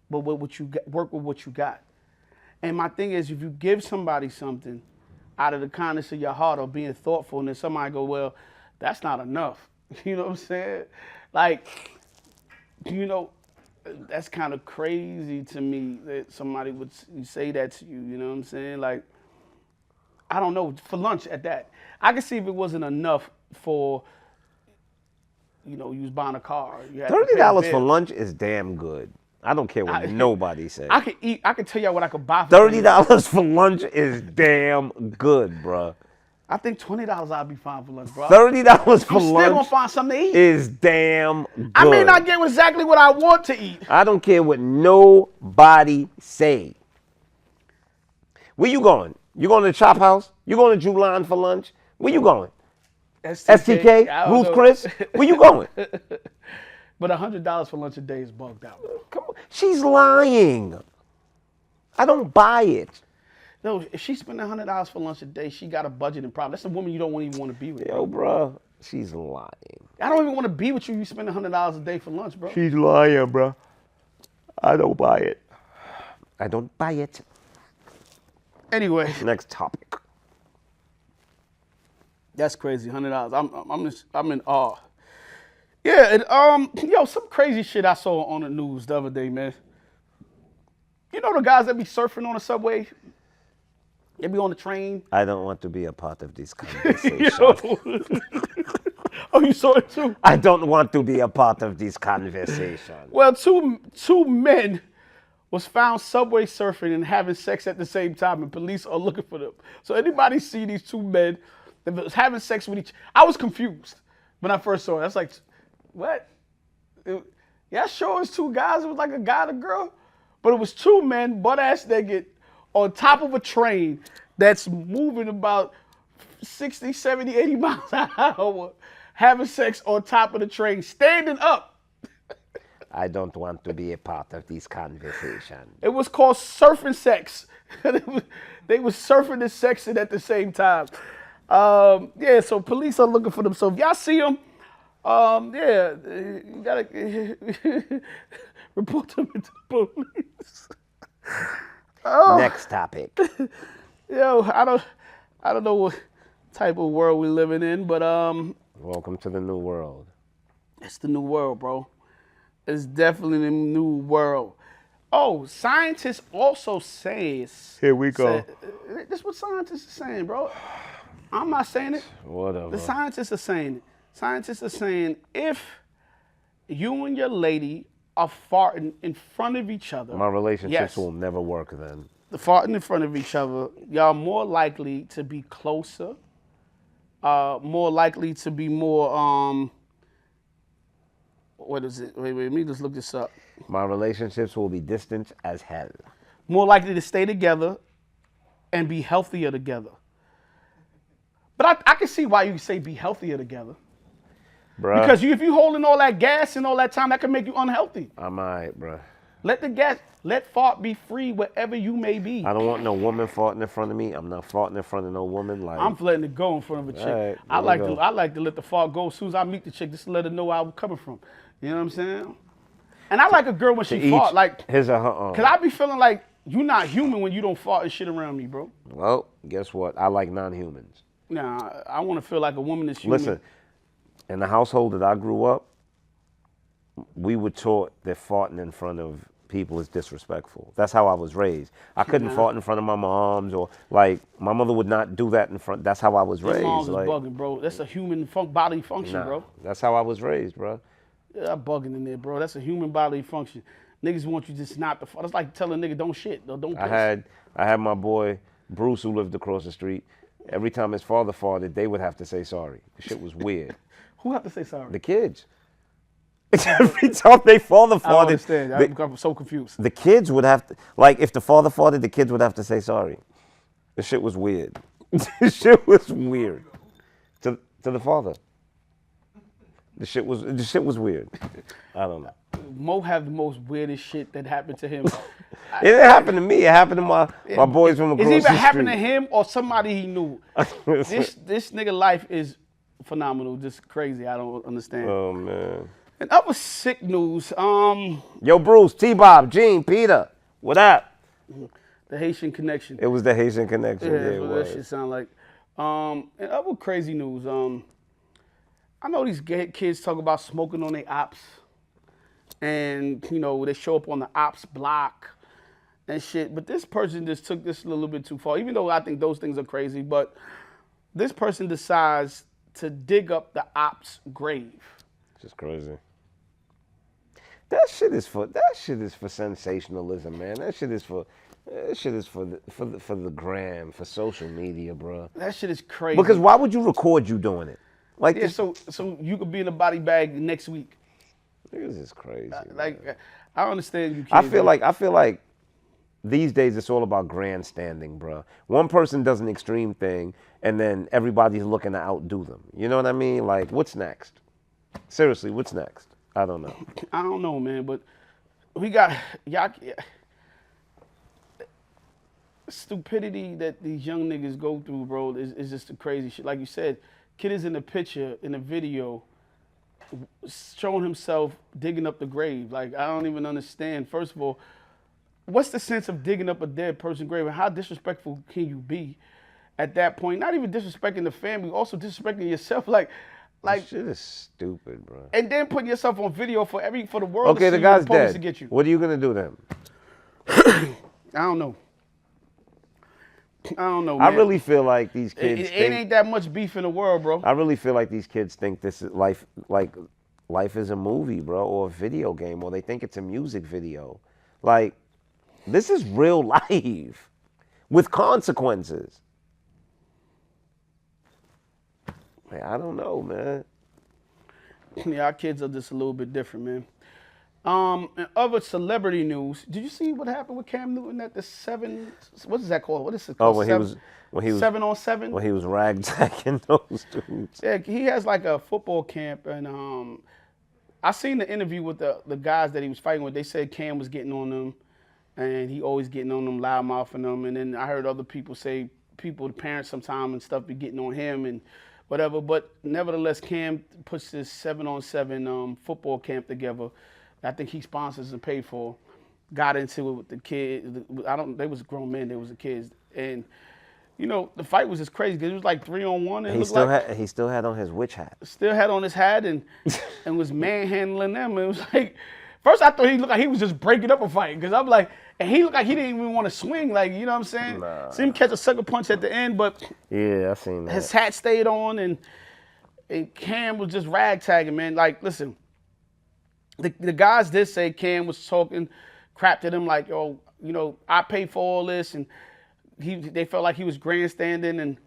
but what you got, work with what you got. And my thing is, if you give somebody something out of the kindness of your heart or being thoughtful, and then somebody go, well, that's not enough. You know what I'm saying? Like, you know, that's kind of crazy to me that somebody would say that to you. You know what I'm saying? Like, I don't know, for lunch at that. I could see if it wasn't enough for, you know, you was buying a car. You had to pay a $30 for bill. lunch is damn good. I don't care what nobody says. I could eat. I could tell you what I could buy for $30 for lunch is damn good, bruh. I think $20 I'd be fine for lunch, bro. $30 for I'm still gonna lunch find something to eat. is damn good. I may not get exactly what I want to eat. I don't care what nobody say. Where you going? You going to the Chop House? You going to Julan for lunch? Where you going? STK? I don't Ruth know. Chris? Where you going? But $100 for lunch a day is bugged out, bro. Come on. She's lying. I don't buy it. No, if she's spending $100 for lunch a day, she got a budgeting problem. That's a woman you don't even want to be with. Yo, bruh, she's lying. I don't even want to be with you. You spend $100 a day for lunch, bro. She's lying, bruh. I don't buy it. I don't buy it. Anyway, Next topic. that's crazy. $100. I'm in awe. Yeah, and yo, some crazy shit I saw on the news the other day, man. You know the guys that be surfing on the subway? They be on the train. I don't want to be a part of this conversation. Yo. Oh, you saw it too? I don't want to be a part of this conversation. Well, two men was found subway surfing and having sex at the same time, and police are looking for them. So anybody see these two men that was having sex with each? I was confused when I first saw it. I was like, what? Yeah, sure, it's two guys. It was like a guy and a girl, but it was two men, butt ass naked, on top of a train that's moving about 60, 70, 80 miles an hour, having sex on top of the train, standing up. I don't want to be a part of this conversation. It was called surfing sex. They was surfing and sexing at the same time. Yeah, so police are looking for them. So if y'all see them, yeah, you gotta report them to the police. Next topic. Yo, I don't know what type of world we're living in, but Welcome to the new world. it's the new world, bro. It's definitely the new world. Oh, scientists also says. Here we go. This is what scientists are saying, bro. I'm not saying it. Whatever. The scientists are saying it. Scientists are saying if you and your lady are farting in front of each other. My relationships Yes. will never work then. The farting in front of each other, y'all more likely to be closer, more likely to be more, what is it? Wait, let me just look this up. My relationships will be distant as hell. More likely to stay together and be healthier together. But I can see why you say be healthier together. Bruh, Because if you holding all that gas and all that time, that can make you unhealthy. I'm alright, bruh. Let fart be free wherever you may be. I don't want no woman farting in front of me. I'm not farting in front of no woman. Like, I'm letting it go in front of a chick. All right, I there like we to go. I like to let the fart go as soon as I meet the chick, just to let her know where I'm coming from. You know what I'm saying? And I like a girl when she each fart. Like, his or her own. cause I be feeling like you're not human when you don't fart and shit around me, bro. Well, guess what? I like non-humans. Nah, I want to feel like a woman is human. Listen, in the household that I grew up, we were taught that farting in front of people is disrespectful. That's how I was raised. I couldn't fart in front of my moms, or like my mother would not do that in front. That's how I was Your raised. mom's is Like, bugging, bro. That's a human body function, nah, bro. that's how I was raised, bro. Yeah, I'm bugging in there, bro. That's a human bodily function. Niggas want you just not to fart. That's like telling a nigga don't shit, or don't piss. I had my boy Bruce who lived across the street. Every time his father farted, they would have to say sorry. The shit was weird. Who have to say sorry? The kids. Every time they father I don't farted, understand. I'm so confused. the kids would have to, like, if the father farted, the kids would have to say sorry. The shit was weird. The shit was weird. To the father. The shit was weird. I don't know. Mo have the most weirdest shit that happened to him. It didn't happen to me. It happened to my boys from across It's either the happened to street. him or somebody he knew. This nigga life is phenomenal, just crazy. I don't understand. Oh man. And other sick news, Yo, Bruce, T-Bob, Gene, Peter, what up? the Haitian connection. It was the Haitian connection. Yeah, Yeah, that's it what was. that shit sound like. And other crazy news, I know these kids talk about smoking on their ops, and you know they show up on the ops block and shit. But this person just took this a little bit too far. Even though I think those things are crazy, but this person decides to dig up the ops grave. Just crazy. That shit is for sensationalism, man. That shit is for the gram, for social media, bro. That shit is crazy. Because why would you record you doing it? Like yeah, this, so you could be in a body bag next week. this is crazy. Like I understand you. I Can't feel like these days it's all about grandstanding, bro. One person does an extreme thing, and then everybody's looking to outdo them. You know what I mean? Like, what's next? Seriously, what's next? I don't know. I don't know, man, but we got y'all. Stupidity that these young niggas go through, bro, is just the crazy shit. Like you said, kid is in the picture, in the video, showing himself digging up the grave. Like, I don't even understand. First of all, what's the sense of digging up a dead person's grave? And how disrespectful can you be at that point? Not even disrespecting the family, also disrespecting yourself. Like, This shit is stupid, bro. and then putting yourself on video for the world Okay, to the see guy's police dead. to get you. What are you gonna do to him? I don't know. I don't know, I man. really feel like these kids. It ain't that much beef in the world, bro. I really feel like these kids think this is life. Like life is a movie, bro, or a video game, or they think it's a music video. Like this is real life with consequences. Man, I don't know, man. Yeah, our kids are just a little bit different, man. And other celebrity news. Did you see what happened with Cam Newton at the what is that called? What is it Oh, called? when he was 7-on-7? when he was ragtagging those dudes. Yeah, he has like a football camp, and I seen the interview with the guys that he was fighting with. They said Cam was getting on them, and he always getting on them, loud mouthing them. And then I heard other people say the parents sometimes and stuff be getting on him and whatever. But nevertheless, Cam puts this 7-on-7 football camp together. I think he sponsors and paid for. Got into it with the kids. They was grown men. They was the kids, and you know the fight was just crazy because it was like 3-on-1. And He still had on his witch hat. Still had on his hat and was manhandling them. It was like, first I thought he looked like he was just breaking up a fight because I'm like, and he looked like he didn't even want to swing. Like, you know what I'm saying? Nah. See him catch a sucker punch at the end, but Yeah, I seen that. his hat stayed on and Cam was just ragtagging, man. Like, listen, the guys did say Cam was talking crap to them like, yo, you know, I paid for all this, and they felt like he was grandstanding, and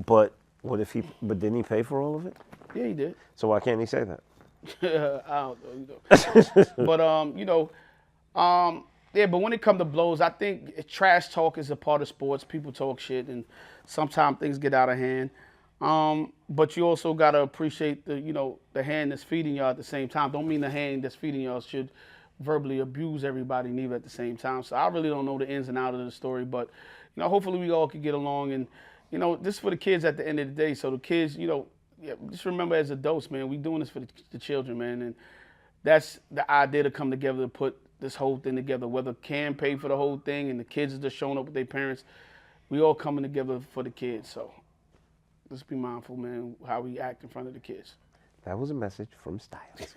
But But didn't he pay for all of it? yeah, he did. So why can't he say that? I don't know, but yeah. But when it comes to blows, I think trash talk is a part of sports. People talk shit, and sometimes things get out of hand. But you also gotta appreciate the hand that's feeding y'all at the same time. Don't mean the hand that's feeding y'all should verbally abuse everybody neither at the same time. So I really don't know the ins and outs of the story, but hopefully we all can get along, and this is for the kids at the end of the day. So the kids, just remember as adults, man, we doing this for the children, man, and that's the idea to come together to put this whole thing together. Whether Cam paid for the whole thing and the kids are just showing up with their parents, we all coming together for the kids. So let's be mindful, man, how we act in front of the kids. That was a message from Styles.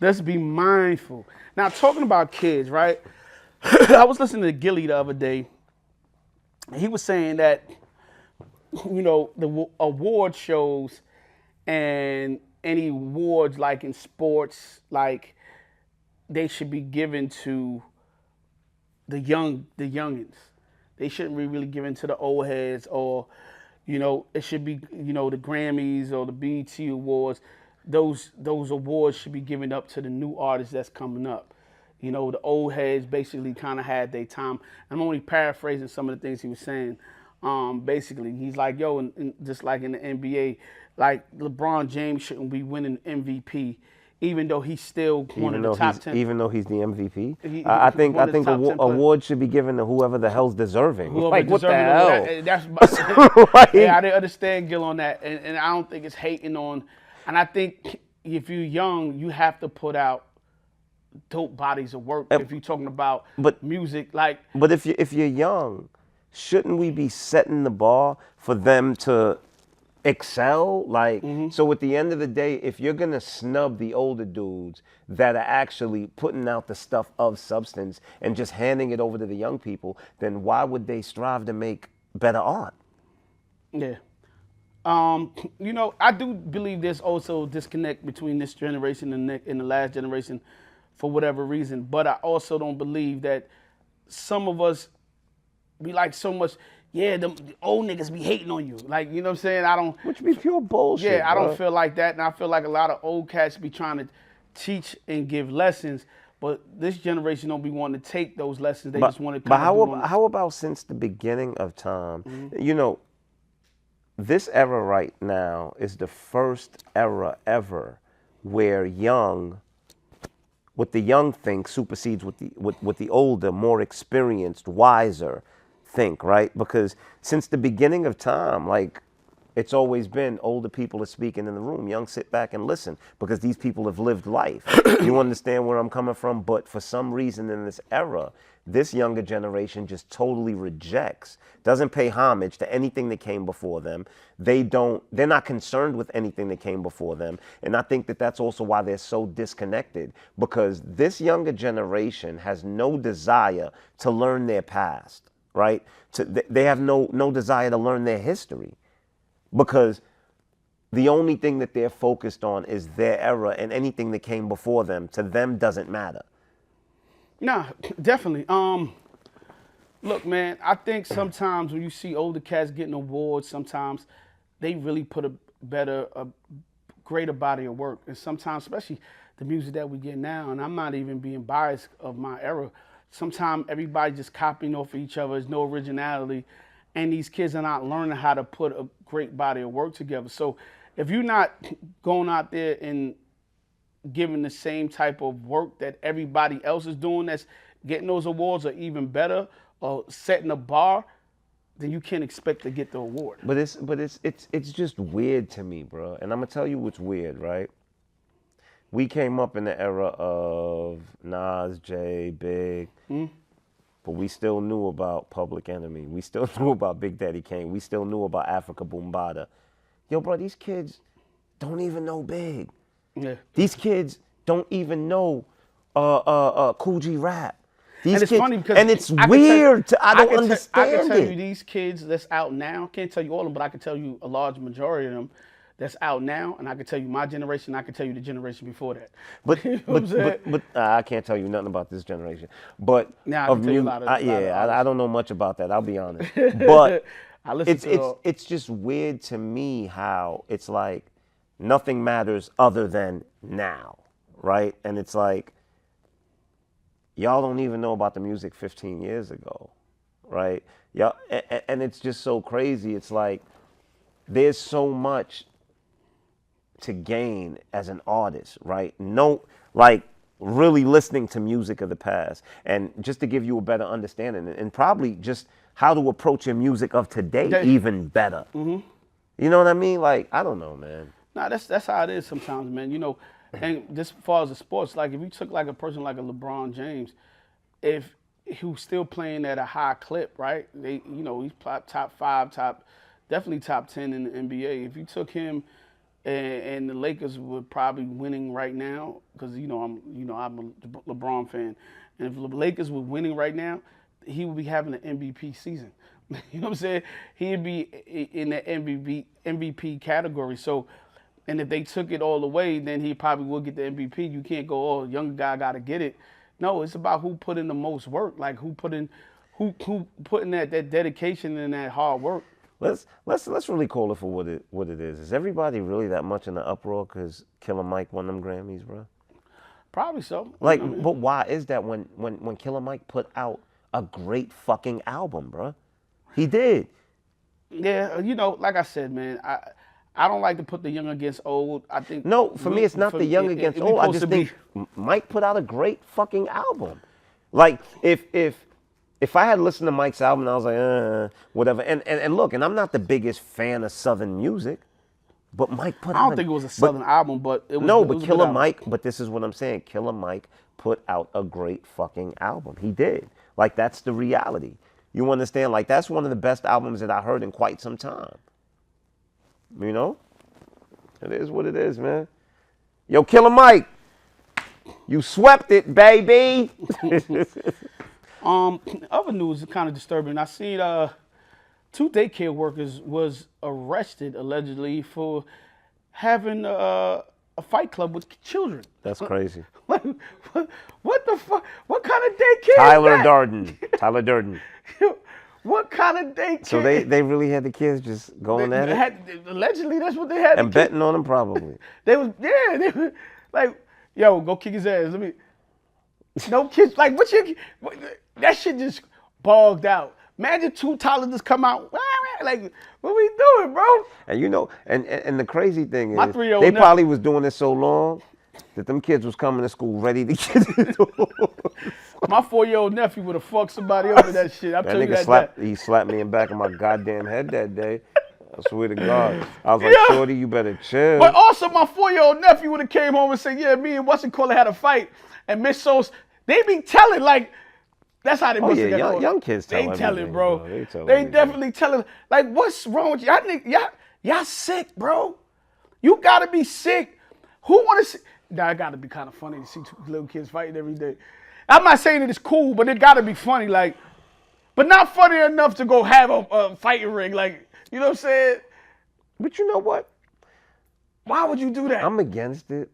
Let's be mindful. Now, talking about kids, right? I was listening to Gilly the other day. He was saying that, the award shows and any awards like in sports, like they should be given to the youngins. They shouldn't be really given to the old heads, or it should be, the Grammys or the BET Awards. Those awards should be given up to the new artists that's coming up. The old heads basically kind of had their time. I'm only paraphrasing some of the things he was saying. Basically, he's like, and just like in the NBA, like LeBron James shouldn't be winning MVP. even though he's still one of the top 10. Even though he's the MVP, He- I think one of the top 10 players. awards should be given to whoever the hell's deserving. Whoever Like what the deserving hell? of that's Like- yeah, I didn't understand Gil on that, and I don't think it's hating on. And I think if you're young, you have to put out dope bodies of work. If you're talking about music, like But if you're young, shouldn't we be setting the bar for them to excel? Like, so at the end of the day, if you're gonna snub the older dudes that are actually putting out the stuff of substance and just handing it over to the young people, then why would they strive to make better art? yeah. You know, I do believe there's also a disconnect between this generation and the last generation for whatever reason. But I also don't believe that some of us be like so much, yeah, the old niggas be hating on you. Like, you know what I'm saying? I don't. Which be pure bullshit. Yeah, I bro. don't feel like that. And I feel like a lot of old cats be trying to teach and give lessons. But this generation don't be wanting to take those lessons. They just want to But kind of how about since the beginning of time? You know, this era right now is the first era ever where what the young think supersedes what the older, more experienced, wiser think, right? Because since the beginning of time, like, it's always been older people are speaking in the room. Young sit back and listen because these people have lived life. You understand where I'm coming from? But for some reason in this era, this younger generation just totally rejects, doesn't pay homage to anything that came before them. They're not concerned with anything that came before them. And I think that that's also why they're so disconnected, because this younger generation has no desire to learn their past, right? They have no desire to learn their history, because the only thing that they're focused on is their era, and anything that came before them to them doesn't matter. Nah, definitely. Look, man, I think sometimes when you see older cats getting awards, sometimes they really put a greater body of work. And sometimes, especially the music that we get now, and I'm not even being biased of my era, sometimes everybody just copying off of each other. There's no originality. And these kids are not learning how to put a great body of work together. So if you're not going out there and giving the same type of work that everybody else is doing that's getting those awards or even better or setting a bar, then you can't expect to get the award. But it's just weird to me, bro. And I'm gonna tell you what's weird, right? We came up in the era of Nas, Jay, Big, but we still knew about Public Enemy. We still knew about Big Daddy Kane. We still knew about Africa Boombada. Yo, bro, these kids don't even know Big. Yeah. These kids don't even know Cool G Rap. And it's funny because it's weird. I don't I understand can tell it. you these kids that's out now, can't tell you all of them, but I can tell you a large majority of them that's out now, and I can tell you my generation, I can tell you the generation before that. But You know what I'm saying? but I can't tell you nothing about this generation. But Nah, I can tell you a lot of- I don't know much about that. I'll be honest. But I listen to it's just weird to me how it's like nothing matters other than now, right? And it's like y'all don't even know about the music 15 years ago, right? Y'all, and it's just so crazy. It's like there's so much to gain as an artist, right? No, like really listening to music of the past, and just to give you a better understanding, and probably just how to approach your music of today even better. You know what I mean? Like, I don't know, man. Nah, that's how it is sometimes, man. You know, and just as far as the sports, like if you took like a person like a LeBron James, if he was still playing at a high clip, right? He's top 5, definitely top 10 in the NBA. If you took him and the Lakers were probably winning right now, because I'm a LeBron fan, and if the Lakers were winning right now, he would be having an MVP season. You know what I'm saying? He'd be in the MVP category. So, and if they took it all away, then he probably would get the MVP. You can't go, oh, young guy got to get it. No, it's about who put in the most work, like who put in that dedication and that hard work. Let's really call it for what it is. Is everybody really that much in an uproar because Killer Mike won them Grammys, bro? Probably so. Like, but why is that when Killer Mike put out a great fucking album, bro? He did. Yeah, like I said, man, I don't like to put the young against old. I think No, for me, it's not the young against old. I just think be, Mike put out a great fucking album. Like, if I had listened to Mike's album and I was like, whatever, and look, and I'm not the biggest fan of Southern music, but Mike put out. I don't think it was a Southern album, but it was. No, it but was a good Killer album. Mike, but this is what I'm saying. Killer Mike put out a great fucking album. He did. Like, that's the reality. You understand? Like, that's one of the best albums that I heard in quite some time. You know? It is what it is, man. Yo, Killer Mike, you swept it, baby. Other news is kind of disturbing. I seen 2 daycare workers was arrested allegedly for having a fight club with children. That's crazy. Like, what the fuck? What kind of daycare? Tyler is that? Durden. Tyler Durden. What kind of daycare? So they really had the kids just going at it? Allegedly, that's what they had. And betting on them probably. They was like, yo, go kick his ass. Let me. No kids. Like, that shit just bogged out. Imagine 2 toddlers just come out. Like, what we doing, bro? And you know, and the crazy thing My is, 3-year-old they nephew- probably was doing this so long that them kids was coming to school ready to get it. My 4-year-old nephew would have fucked somebody up with that shit. I'm That telling you nigga he slapped me in the back of my goddamn head that day. I swear to God. I was like, Yeah. Shorty, you better chill. But also, my 4-year-old nephew would have came home and said, yeah, me and what's it called had a fight. And Miss Sauce, they be telling, like, that's how they must have got young kids tell They everything, telling, bro. bro. They tell They everything. definitely telling. Like, what's wrong with y'all sick, bro. You gotta be sick. Who wanna see? That gotta be kind of funny to see 2 little kids fighting every day. I'm not saying that it's cool, but it gotta be funny, like, but not funny enough to go have a fighting ring, like, you know what I'm saying? But you know what? Why would you do that? I'm against it.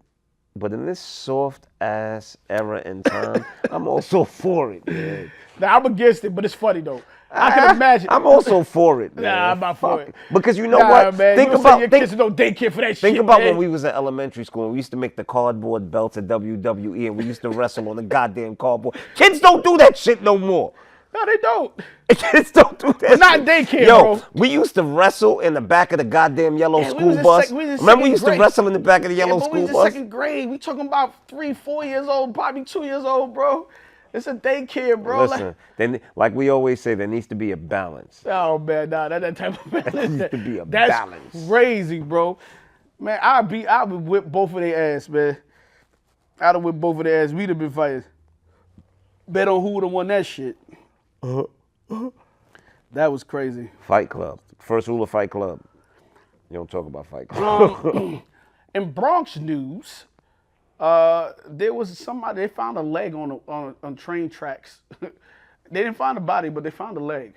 But in this soft ass era and time, I'm also for it, man. Now, I'm against it, but it's funny though. I can imagine. I'm also for it, man. Nah, I'm not for Fuck it. Because you know Nah, what? man, Think you about your think, kids no daycare for that shit. think about man. when we was in elementary school and we used to make the cardboard belts at WWE and we used to wrestle on the goddamn cardboard. Kids don't do that shit no more. No, they don't. Kids don't do that. But not shit. daycare, Yo, bro. we used to wrestle in the back of the goddamn yellow Yeah, we school was in bus. sec- we was in Remember we second used grade. to wrestle in the back of the yellow but we school was in bus? 2nd grade. We talking about 3, 4 years old, probably 2 years old, bro. It's a daycare, bro. Listen, then like we always say, there needs to be a balance. Oh man, nah, that type of balance. needs to be a That's balance. crazy, bro. Man, I would whip both of their ass, man. I'd have whipped both of their ass. We'd have been fighting. Bet on who would have won that shit. That was crazy. Fight Club. First rule of Fight Club. You don't talk about Fight Club. In Bronx news, there was somebody, they found a leg on train tracks. They didn't find a body, but they found a leg.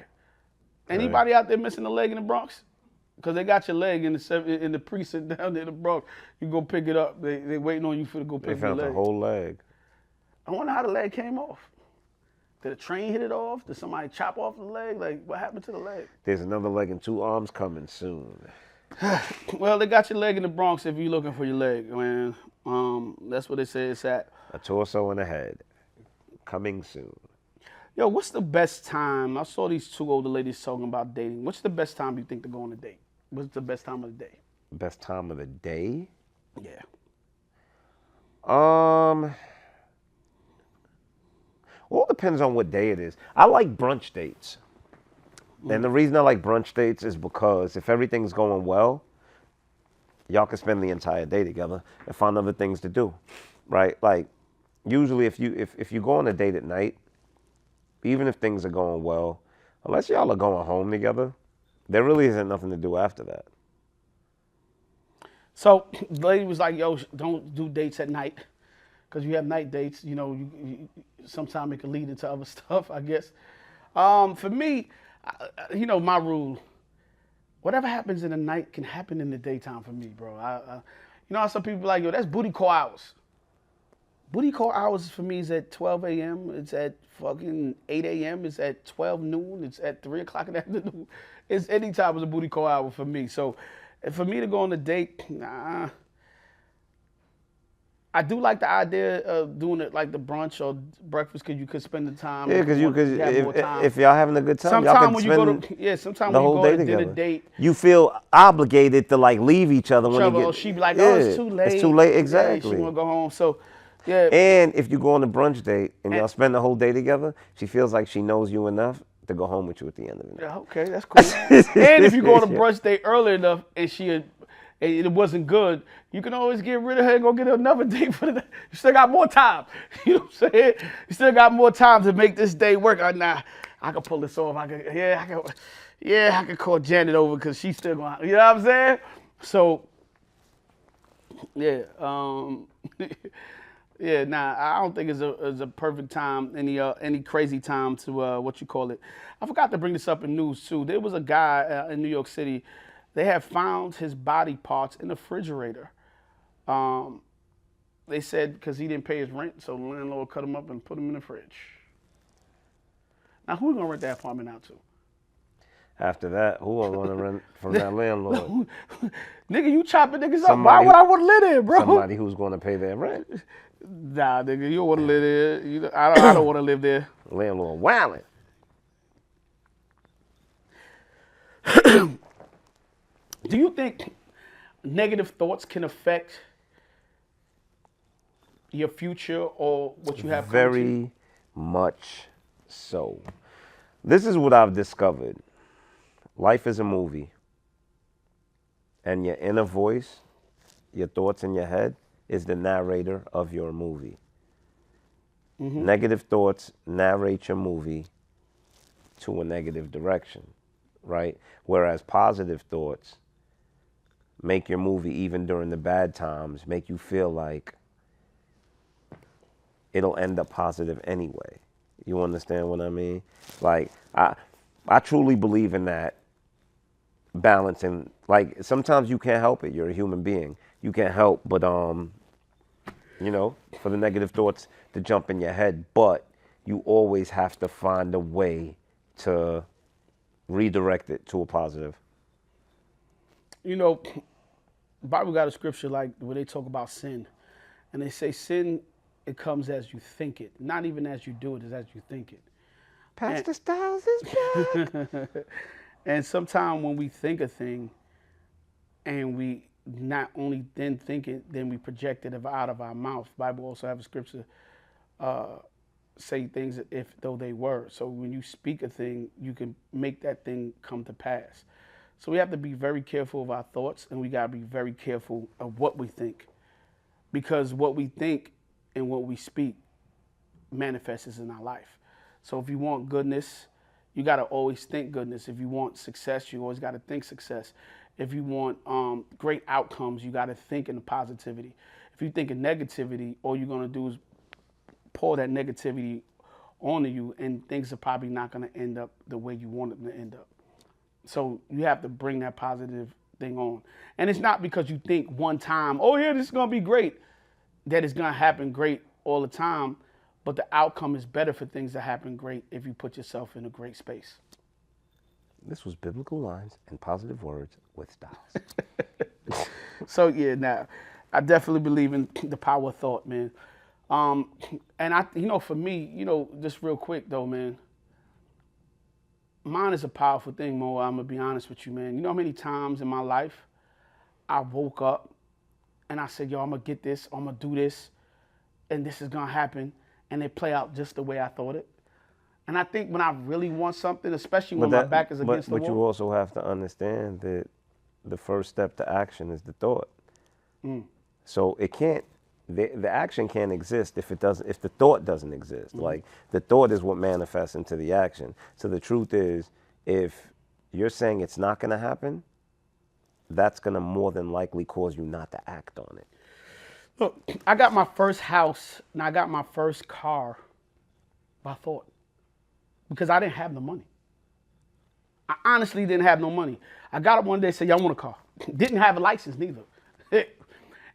Anybody out there missing a leg in the Bronx? Because they got your leg in the precinct down there in the Bronx. You go pick it up. They waiting on you for to go They pick your found leg. the whole leg. I wonder how the leg came off. Did a train hit it off? Did somebody chop off the leg? Like, what happened to the leg? There's another leg and 2 arms coming soon. Well, they got your leg in the Bronx if you're looking for your leg, man. That's what they say it's at. A torso and a head. Coming soon. Yo, what's the best time? I saw these 2 older ladies talking about dating. What's the best time you think to go on a date? What's the best time of the day? Best time of the day? Yeah. All depends on what day it is. I like brunch dates. And the reason I like brunch dates is because if everything's going well, y'all can spend the entire day together and find other things to do, right? Like, usually if you go on a date at night, even if things are going well, unless y'all are going home together, there really isn't nothing to do after that. So the lady was like, yo, don't do dates at night. Because you have night dates, you know, sometimes it can lead into other stuff, I guess. For me, you know, my rule, whatever happens in the night can happen in the daytime for me, bro. You know how some people are like, yo, that's booty call hours. Booty call hours for me is at 12 a.m. It's at fucking 8 a.m. It's at 12 noon. It's at 3 o'clock in the afternoon. It's any time is a booty call hour for me. So for me to go on a date, nah. I do like the idea of doing it like the brunch or breakfast because you could spend the time. Yeah, because have more time. if y'all having a good time, y'all Sometimes can when you go spend to sometimes the when you whole go day on a dinner together. date, You feel obligated to like leave each other when you trouble, get. or she be like, yeah, oh, it's too late. It's too late, Yeah, exactly. she want to go home. So, yeah. And if you go on a brunch date and y'all spend the whole day together, she feels like she knows you enough to go home with you at the end of the night. Yeah, okay, that's cool. And if you go on a brunch date early enough and it wasn't good, you can always get rid of her and go get another date for the day. You still got more time. You know what I'm saying? You still got more time to make this day work. Nah, I can pull this off. I can call Janet over because she's still going. You know what I'm saying? So, yeah, yeah. Nah, I don't think it's a perfect time, any crazy time to what you call it. I forgot to bring this up in news too. There was a guy in New York City. They have found his body parts in the refrigerator. They said because he didn't pay his rent, so the landlord cut him up and put him in the fridge. Now, who are gonna rent that apartment out to? After that, who would want to rent from that landlord? Nigga, you chopping niggas up. Why would I want to live there, bro? Somebody who's going to pay their rent. Nah, nigga, you don't want to live there. I don't want to live there. Landlord wilding. Do you think negative thoughts can affect your future or what you have? Very much so. This is what I've discovered. Life is a movie. And your inner voice, your thoughts in your head, is the narrator of your movie. Mm-hmm. Negative thoughts narrate your movie to a negative direction, right? Whereas positive thoughts make your movie, even during the bad times, make you feel like it'll end up positive anyway. You understand what I mean? Like, I truly believe in that balancing. Like, sometimes you can't help it. You're a human being. You can't help but, you know, for the negative thoughts to jump in your head. But you always have to find a way to redirect it to a positive. You know, the Bible got a scripture like where they talk about sin. And they say sin, it comes as you think it. Not even as you do it, it's as you think it. Pastor Styles is back. And sometimes when we think a thing and we not only then think it, then we project it out of our mouth. The Bible also have a scripture say things if though they were. So when you speak a thing, you can make that thing come to pass. So we have to be very careful of our thoughts, and we got to be very careful of what we think. Because what we think and what we speak manifests in our life. So if you want goodness, you got to always think goodness. If you want success, you always got to think success. If you want great outcomes, you got to think in the positivity. If you think in negativity, all you're going to do is pour that negativity onto you, and things are probably not going to end up the way you want them to end up. So you have to bring that positive thing on. And it's not because you think one time, oh yeah, this is going to be great, that it's going to happen great all the time. But the outcome is better for things to happen great if you put yourself in a great space. This was Biblical Lines and Positive Words with Styles. So yeah, now I definitely believe in the power of thought, man. And I, for me, just real quick though, man. Mind is a powerful thing, Mo. I'm gonna be honest with you, man. You know how many times in my life I woke up and I said, yo, I'm gonna get this, I'm gonna do this, and this is gonna happen, and it play out just the way I thought it. And I think when I really want something, especially when my back is against the wall. But you also have to understand that the first step to action is the thought. So it can't, the action can't exist if the thought doesn't exist. Like, the thought is what manifests into the action. So the truth is, if you're saying it's not gonna happen, that's gonna more than likely cause you not to act on it. Look, I got my first house and I got my first car by thought, because I didn't have the money. I honestly didn't have no money. I got up one day and said, yeah, I want a car. Didn't have a license neither.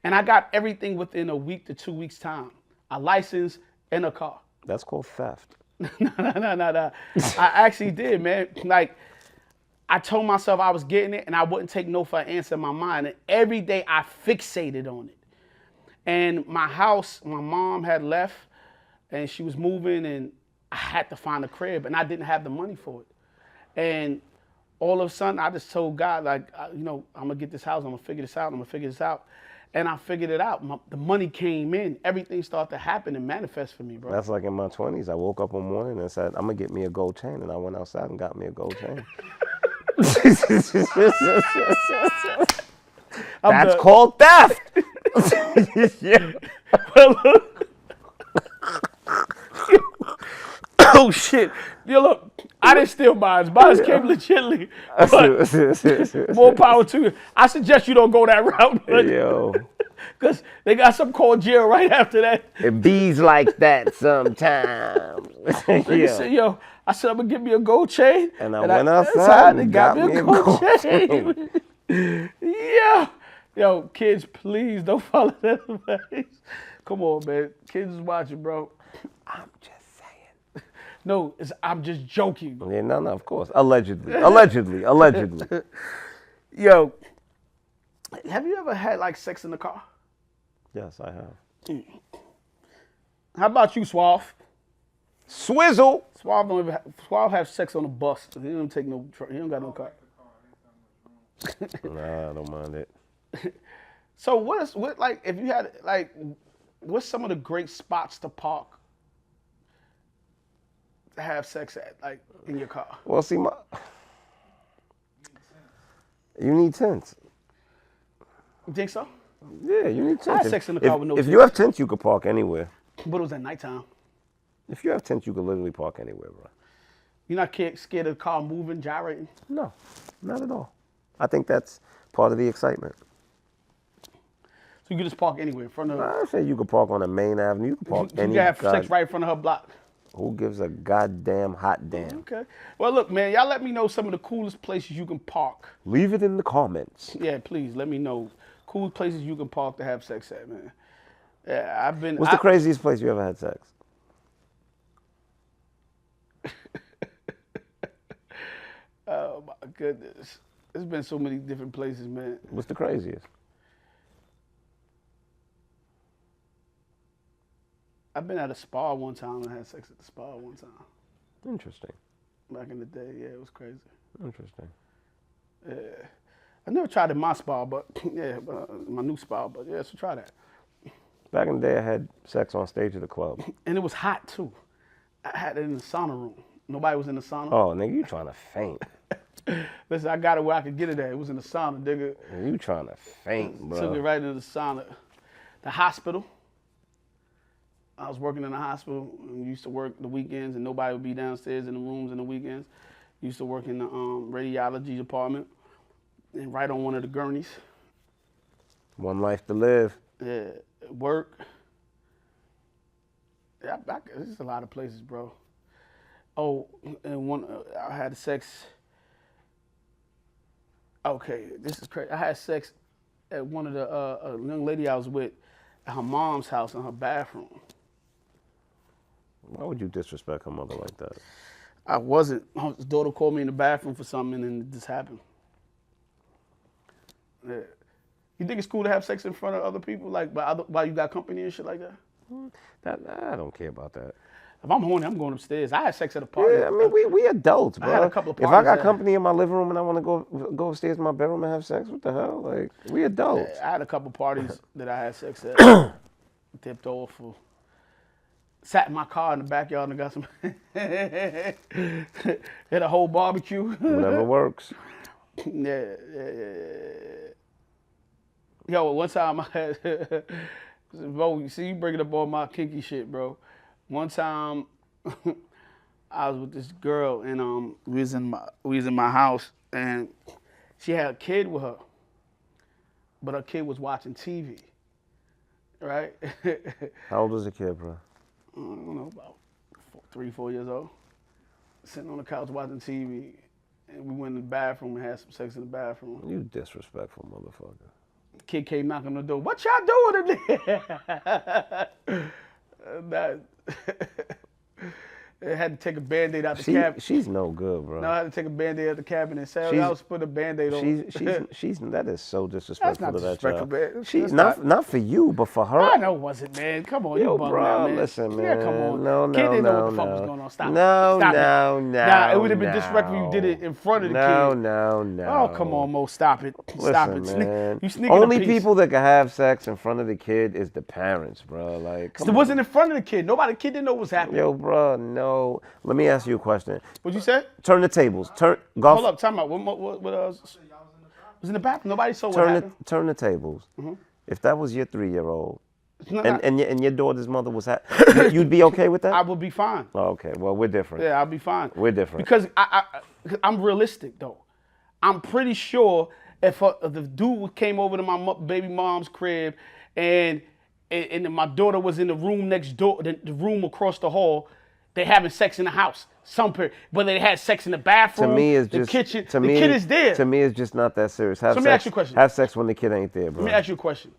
And I got everything within a week to 2 weeks time. A license and a car. That's called theft. No. I actually did, man. Like, I told myself I was getting it and I wouldn't take no for an answer in my mind. And every day I fixated on it. And my house, my mom had left, and she was moving, and I had to find a crib, and I didn't have the money for it. And all of a sudden, I just told God, like, I'm gonna get this house, I'm gonna figure this out, And I figured it out. The money came in, everything started to happen and manifest for me, bro. That's like in my 20s. I woke up one morning and said, I'm gonna get me a gold chain, and I went outside and got me a gold chain. That's called theft. Yeah. Oh shit! Yo, look, I didn't steal mine. Mine came legitly. But more power to you. I suggest you don't go that route. Yo. Because they got something called jail right after that. It bees like that sometimes. Yo, I said I'm gonna get me a gold chain. And I went outside and got me a gold chain. Yeah. Yo, kids, please don't follow that advice. Come on, man. Kids is watching, bro. I'm just saying. No, I'm just joking. Yeah, no, of course. Allegedly. Allegedly. Yo, have you ever had like sex in the car? Yes, I have. How about you, Suave? Swizzle. Suave have sex on the bus. He don't take no. He don't got no car. Nah, I don't mind it. So what like if you had like what's some of the great spots to park to have sex at, like in your car? Well, see, you need tents. You think so? Yeah, you need tents. I had sex in the car with no If tents. you have tents, you could park anywhere. But it was at nighttime. If you have tents, you could literally park anywhere, bro. You're not scared of the car moving, gyrating? No, not at all. I think that's part of the excitement. So you can just park anywhere in front of her. I say you could park on the main avenue. You could park You any. can have sex right in front of her block. Who gives a goddamn hot damn? Okay. Well, look, man, y'all let me know some of the coolest places you can park. Leave it in the comments. Yeah, please, let me know. Cool places you can park to have sex at, man. Yeah, I've been. What's the craziest place you ever had sex? Oh, my goodness. There's been so many different places, man. What's the craziest? I've been at a spa one time and had sex at the spa one time. Interesting. Back in the day, yeah, it was crazy. Interesting. Yeah. I never tried it in my spa, but yeah, my new spa, but yeah, so try that. Back in the day, I had sex on stage at the club. And it was hot too. I had it in the sauna room. Nobody was in the sauna. Oh, nigga, you trying to faint. Listen, I got it where I could get it at. It was in the sauna, nigga. You trying to faint, bro. Took it right into the sauna. The hospital. I was working in the hospital and used to work the weekends, and nobody would be downstairs in the rooms in the weekends. Used to work in the radiology department and right on one of the gurneys. One life to live. Yeah, work. Yeah, there's a lot of places, bro. Oh, and I had sex. Okay, this is crazy. I had sex at one of the a young lady I was with at her mom's house in her bathroom. Why would you disrespect her mother like that? I wasn't. Her daughter called me in the bathroom for something, and then this happened. Yeah. You think it's cool to have sex in front of other people, like while you got company and shit like that? I don't care about that. If I'm horny, I'm going upstairs. I had sex at a party. Yeah, I mean, we adults, bro. I had a couple of if I parties got there. company in my living room and I want to go upstairs in my bedroom and have sex, what the hell? Like, we adults. I had a couple parties that I had sex at. Tipped off. Sat in my car in the backyard and got some. Had a whole barbecue. Whatever works. Yeah. Yo, one time I had. Bro, you see, you bringing up all my kinky shit, bro. One time, I was with this girl and we was in my house and she had a kid with her, but her kid was watching TV, right? How old was the kid, bro? I don't know, about 3-4 years old. Sitting on the couch watching TV, and we went in the bathroom and had some sex in the bathroom. You disrespectful motherfucker. Kid came knocking on the door. What y'all doing in there? I had to take a Band-Aid out the cabinet. She's no good, bro. No, I had to take a Band-Aid out the cabinet and say, I was putting a Band-Aid on. She's that is so disrespectful to that disrespectful, child. man. She's That's not for you, but for her. I know it wasn't, man. Come on, Yo, you bugging bro, out, man. listen, man. Yeah, come on. No, Kid didn't know what the fuck was going on. Stop it. Nah, it would have been disrespectful if you did it in front of the kid. No. Oh, come on, Mo. Stop it. Stop it. Listen, man. You sneaking Only a piece. people that can have sex in front of the kid is the parents, bro. Like, come It on. wasn't in front of the kid. The kid didn't know what was happening. Yo, bro, no. Let me ask you a question. What'd you say? Turn the tables. Golf. Hold up, time out. What else? Was in the bathroom. Nobody saw what happened. Turn the tables. If that was your 3-year-old, No, and your daughter's mother was you'd be okay with that? I would be fine. Oh, okay, well, we're different. Yeah, I'll be fine. We're different. Because I'm realistic, though. I'm pretty sure if the dude came over to my baby mom's crib and my daughter was in the room next door, the room across the hall, they having sex in the house. Whether they had sex in the bathroom, To me, it's the just kitchen, To me, the kid is there. To me, it's just not that serious. let me ask you a question. Have sex when the kid ain't there, bro. Let me ask you a question.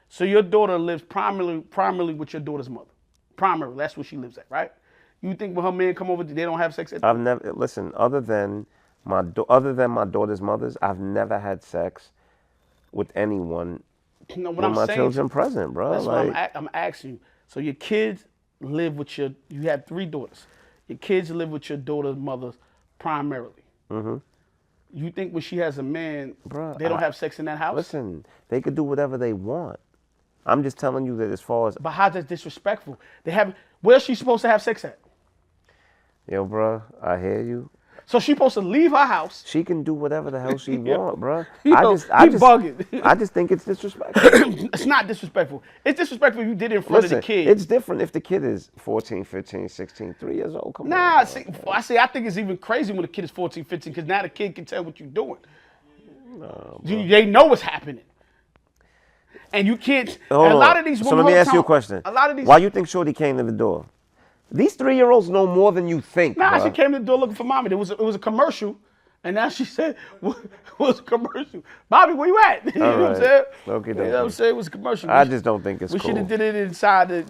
So your daughter lives primarily with your daughter's mother. Primarily, that's where she lives at, right? You think when her man come over, they don't have sex at I've never listen. Other than my daughter's mothers, I've never had sex with anyone what with I'm my saying, children present, bro. That's Like, what I'm asking you. So your kids live with you have 3 daughters. Your kids live with your daughter's mother primarily. Mm-hmm. You think when she has a man, Bruh, they don't have sex in that house? listen, they could do whatever they want. I'm just telling you that as far as But how's that disrespectful? Where's she supposed to have sex at? yo, bro, I hear you. So she's supposed to leave her house. She can do whatever the hell she Yo, want, bro. yo, I he just bugging. I just think it's disrespectful. It's not disrespectful. It's disrespectful if you did it in front Listen, of the kid. it's different if the kid is 14, 15, 16, 3 years old. Come Nah, on. I think it's even crazy when the kid is 14, 15, because now the kid can tell what you're doing. They know what's happening. And you can't. Hold and a on. lot of these So women. let me hold ask you a on. question. A lot of these. Why you think Shorty came to the door? These 3-year-olds know more than you think. Nah, bruh. she came to the door looking for mommy. It was a commercial, and now she said, "What was a commercial? Bobby, where you at?" You know what I'm saying? Okay, You know what I'm saying? It was a commercial. I just don't think it's We cool. should have did it inside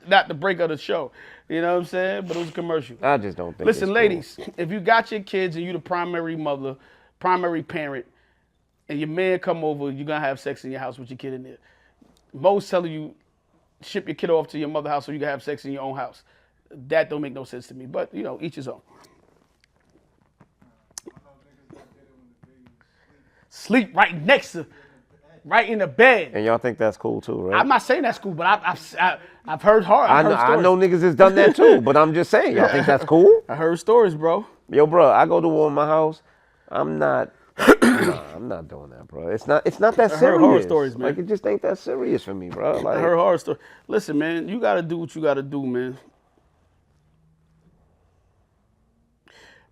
not the break of the show. You know what I'm saying? But it was a commercial. I just don't think. Listen, it's ladies, if you got your kids and you the primary mother, primary parent, and your man come over, you're gonna have sex in your house with your kid in there. Mo's telling you, ship your kid off to your mother's house so you can have sex in your own house. That don't make no sense to me. But each his own. Sleep right next to, right in the bed. And y'all think that's cool too, right? I'm not saying that's cool, but I've heard horror. I know niggas has done that too, but I'm just saying, y'all think that's cool? I heard stories, bro. Yo, bro, I go to war in my house. I'm not doing that, bro. It's not that serious. heard horror stories, man. Like, it just ain't that serious for me, bro. Like, I heard horror stories. Listen, man, you got to do what you got to do, man.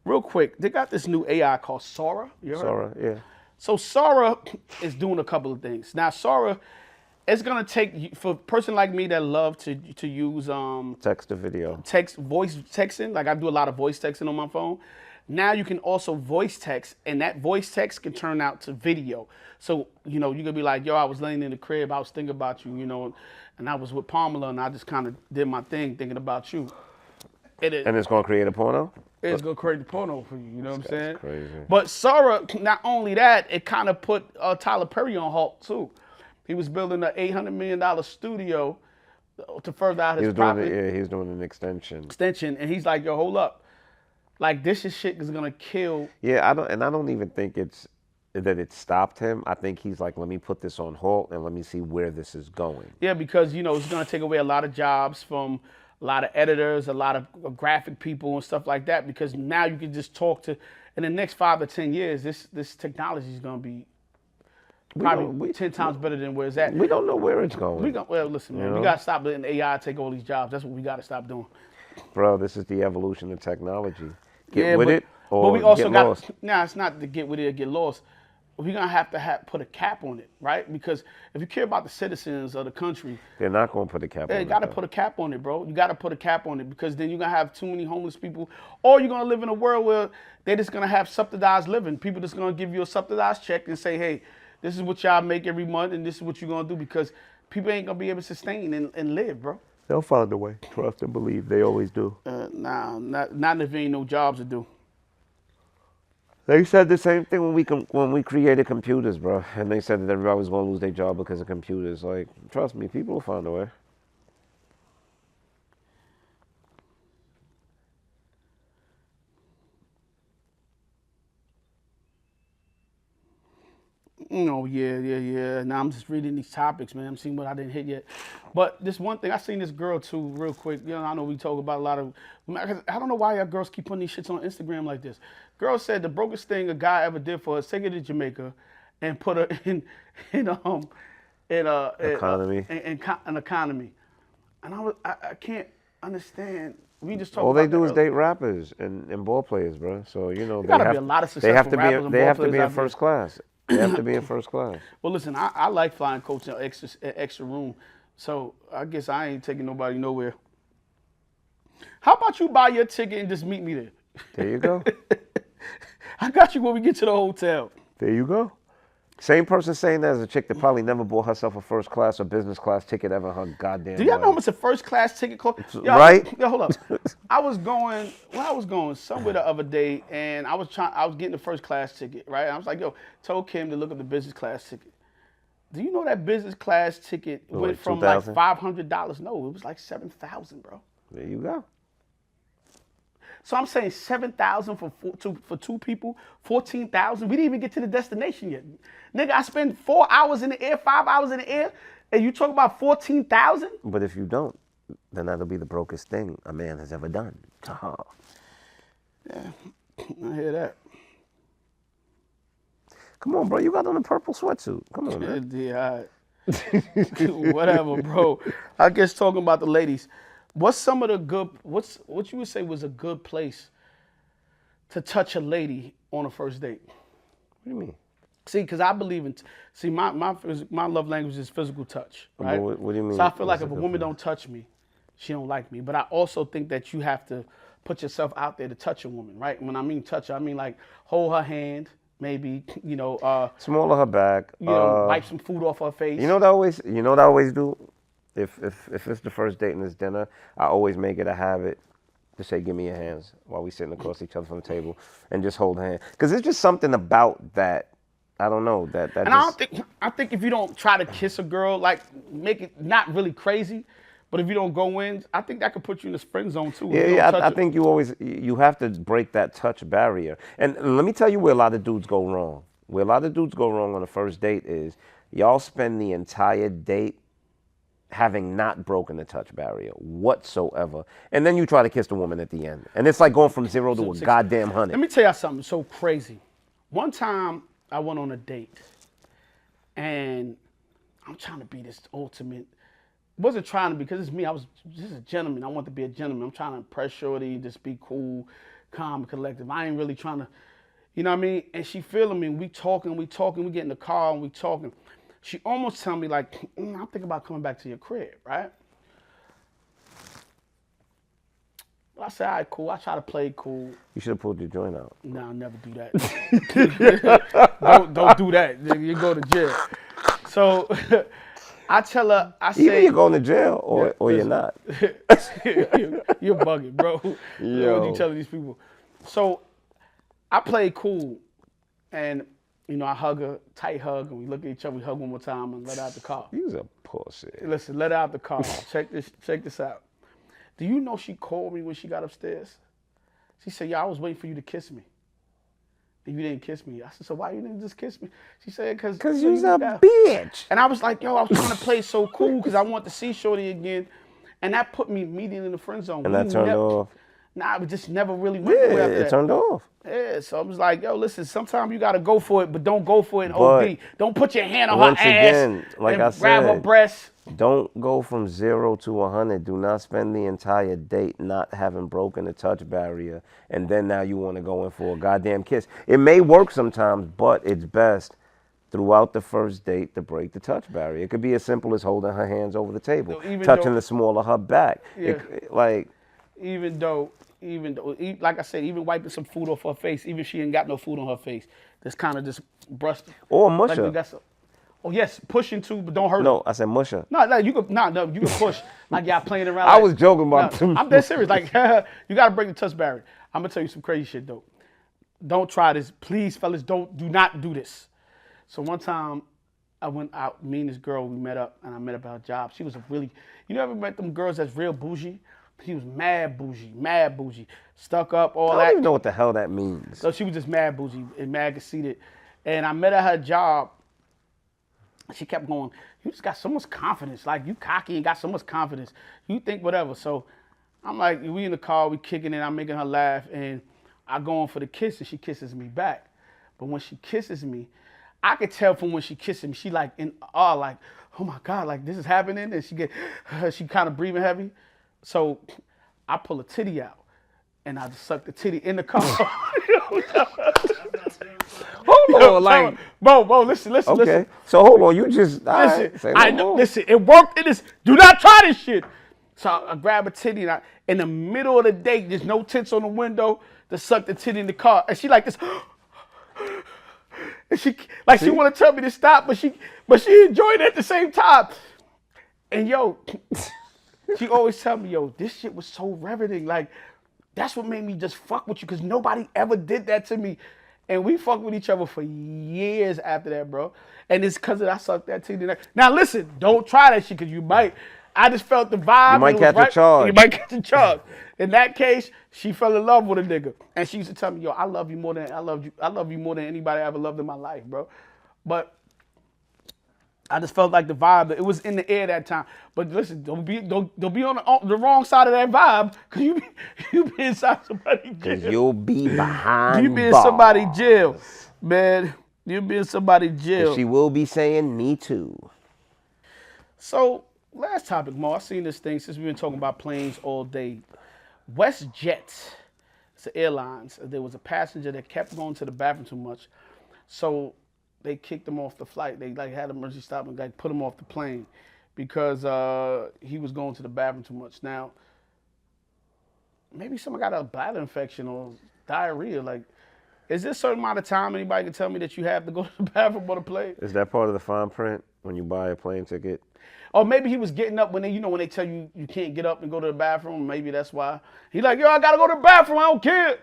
Real quick, they got this new AI called Sora. You heard? Sorry, yeah. So Sora is doing a couple of things. Now Sora, it's gonna take for a person like me that love to use Text to video. voice texting. Like I do a lot of voice texting on my phone. Now you can also voice text, and that voice text can turn out to video. So you could be like, "Yo, I was laying in the crib, I was thinking about you, and I was with Pamela, and I just kind of did my thing thinking about you." And it's gonna create a porno? It's gonna create the porno for you. You know what I'm saying? crazy. But Sora, not only that, it kind of put Tyler Perry on halt too. He was building an $800 million studio to further out his property. He was doing an extension. And he's like, "Yo, hold up, like this shit is gonna kill." Yeah, I don't even think that it stopped him. I think he's like, let me put this on halt and let me see where this is going. Yeah, because it's gonna take away a lot of jobs from a lot of editors, a lot of graphic people and stuff like that. Because now you can just talk to. In the next 5 to 10 years, this technology is gonna be probably 10 times better than where it's at. We don't know where it's going. Listen, man, we gotta stop letting AI take all these jobs. That's what we gotta stop doing. Bro, this is the evolution of technology. Get with but, it or but we also get got. lost. Nah, it's not to get with it or get lost. We're gonna have to put a cap on it, right? Because if you care about the citizens of the country, They're not going to put a cap on it. you gotta put a cap on it, bro. You gotta put a cap on it because then you're gonna have too many homeless people, or you're gonna live in a world where they're just gonna have subsidized living. People just gonna give you a subsidized check and say, "Hey, this is what y'all make every month, and this is what you're gonna do," because people ain't gonna be able to sustain and live, bro. They'll find a way. Trust and believe. They always do. Nah, not if there ain't no jobs to do. They said the same thing when we created computers, bro. And they said that everybody was going to lose their job because of computers. Like, trust me, people will find a way. Oh, yeah. Now I'm just reading these topics, man. I'm seeing what I didn't hit yet. But this one thing, I seen this girl too, real quick. You know, I know we talk about a lot of, I don't know why y'all girls keep putting these shits on Instagram like this. Girl said the brokest thing a guy ever did for her is take her to Jamaica and put her in Economy. an economy. And I can't understand. We just talk All about they do that is earlier. date rappers and ball players, bro. So you know gotta be a lot of they have to successful rappers and they ball have to be players in out there. first class. They have to be in first class. Well, listen, I like flying coach in extra room, so I guess I ain't taking nobody nowhere. How about you buy your ticket and just meet me there? There you go. I got you when we get to the hotel. There you go. Same person saying that as a chick that probably never bought herself a first class or business class ticket ever in her goddamn Do y'all know how life. much a first class ticket costs? Right? Yo, hold up. I was going somewhere the other day, and I was getting the first class ticket, right? I was like, yo, told Kim to look up the business class ticket. Do you know that business class ticket went like from like $2,000? $500? No, it was like $7,000, bro. There you go. So I'm saying $7,000 for two people, $14,000. We didn't even get to the destination yet, nigga. I spend 4 hours in the air, 5 hours in the air, and you talk about $14,000. But if you don't, then that'll be the brokest thing a man has ever done. Yeah, I hear that. Come on, bro. You got on a purple sweatsuit. Come on, man. Yeah, whatever, bro. I guess talking about the ladies. What's some of the good? What you would say was a good place to touch a lady on a first date? What do you mean? See, because I believe in. My love language is physical touch, right? What do you mean? So I feel like what's if a a good woman place? don't touch me, she don't like me. But I also think that you have to put yourself out there to touch a woman, right? When I mean touch her, I mean like hold her hand, maybe Smaller her back. wipe some food off her face. You know what I always do? If it's the first date and it's dinner, I always make it a habit to say, give me your hands while we sitting across each other from the table and just hold hands. Because there's just something about that, I don't know, that And I think if you don't try to kiss a girl, like make it not really crazy, but if you don't go in, I think that could put you in the friend zone too. I think you have to break that touch barrier. And let me tell you where a lot of dudes go wrong. Where a lot of dudes go wrong on a first date is y'all spend the entire date having not broken the touch barrier whatsoever. And then you try to kiss the woman at the end. And it's like going from 0 to a goddamn 100. Let me tell you something so crazy. One time I went on a date and I'm trying to be this ultimate. Wasn't trying to be, because it's me. I was just a gentleman. I want to be a gentleman. I'm trying to impress shorty, just be cool, calm, collective. I ain't really trying to, you know what I mean? And she feeling me. We talking. We get in the car and we talking. She almost tell me like, I'm thinking about coming back to your crib, right? Well, I said, all right, cool. I try to play cool. You should have pulled your joint out. No, I'll never do that. don't do that. You go to jail. So I tell her, I say, Either you're going to jail or you're not. You're bugging, bro. What you telling these people? So I play cool, and I hug her, tight hug, and we look at each other. We hug one more time and let her out the car. You's a pussy. Listen, let her out the car. Check this out. Do you know she called me when she got upstairs? She said, "Yeah, I was waiting for you to kiss me. And you didn't kiss me." I said, "So why you didn't just kiss me?" She said, "Cause you's a bitch." And I was like, "Yo, I was trying to play so cool because I want to see shorty again," and that put me immediately in the friend zone. And that turned off. Nah, we just never really went away after Yeah, that. it turned off. Yeah, so I was like, yo, listen, sometimes you got to go for it, but don't go for it in But OD. Don't put your hand on once her ass again, like and I grab her said, breast. Don't go from 0 to 100. Do not spend the entire date not having broken the touch barrier, and then now you want to go in for a goddamn kiss. It may work sometimes, but it's best throughout the first date to break the touch barrier. It could be as simple as holding her hands over the table, touching the small of her back. Yeah. Like, Even though, like I said, even wiping some food off her face, even if she ain't got no food on her face, just kind of just brushed. or mush Like her. we got some. Oh yes, pushing too, but don't hurt. No, I said musher. No, you could you can push like y'all playing around. I like- was joking about No, I'm dead serious. Like you gotta break the touch barrier. I'm gonna tell you some crazy shit though. Don't try this, please, fellas. Do not do this. So one time, I went out. Me and this girl, we met up, and I met about a job. She was a really, you ever met them girls that's real bougie? She was mad bougie, stuck up, all I that. don't even know what the hell that means. So she was just mad bougie and mad conceited. And I met her at her job. She kept going, you just got so much confidence. Like, you cocky and got so much confidence. You think whatever. So I'm like, we in the car, we kicking it, I'm making her laugh. And I go in for the kiss and she kisses me back. But when she kisses me, I could tell from when she kisses me, she like in awe, like, oh my God, like this is happening. And she kind of breathing heavy. So I pull a titty out and I just suck the titty in the car. Hold on, like, bro, listen. okay. So hold on, you just Listen, I know. Listen, it worked. It is. Do not try this shit. So I grab a titty and in the middle of the day, there's no tits on the window to suck the titty in the car, and she like this. And she want to tell me to stop, but she enjoyed it at the same time. And yo, she always tell me, yo, this shit was so riveting. Like, that's what made me just fuck with you, because nobody ever did that to me. And we fucked with each other for years after that, bro. And it's because I sucked that titty. Now listen, don't try that shit, because you might. I just felt the vibe. You might catch a charge. You might catch a charge. In that case, she fell in love with a nigga, and she used to tell me, "Yo, I love you more than anybody I ever loved in my life, bro." But I just felt like the vibe. It was in the air that time. But listen, don't be on the wrong side of that vibe, because you be inside somebody's jail. Because you'll be behind You be in bars. somebody's jail, man. You be in somebody's jail. She will be saying me too. So, last topic, Mo. I seen this thing since we've been talking about planes all day. WestJet, it's the airlines. There was a passenger that kept going to the bathroom too much, so they kicked him off the flight. They like had an emergency stop and like put him off the plane because he was going to the bathroom too much. Now, maybe someone got a bladder infection or diarrhea. Like, is there a certain amount of time anybody can tell me that you have to go to the bathroom on a plane? Is that part of the fine print when you buy a plane ticket? Or maybe he was getting up when they tell you you can't get up and go to the bathroom. Maybe that's why. He like, yo, I gotta go to the bathroom. I don't care.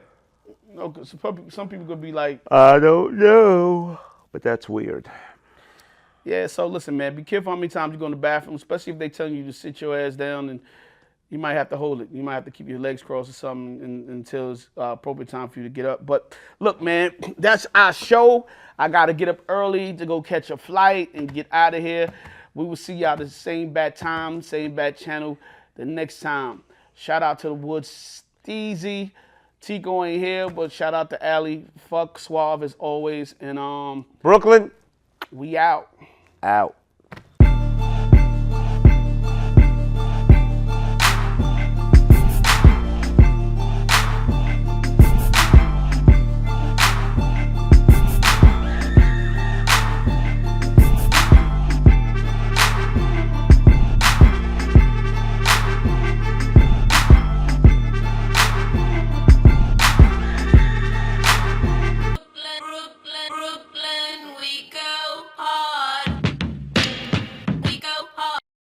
You know, 'cause some people could be like, I don't know, but that's weird. yeah. So listen, man, be careful how many times you go in the bathroom, especially if they telling you to sit your ass down, and you might have to hold it. You might have to keep your legs crossed or something until it's appropriate time for you to get up. But look, man, that's our show. I gotta get up early to go catch a flight and get out of here. We will see y'all the same bad time, same bad channel the next time. Shout out to the Woods Steezy. Tico ain't here, but shout out to Allie. Fuck Suave as always. And Brooklyn, we out. out.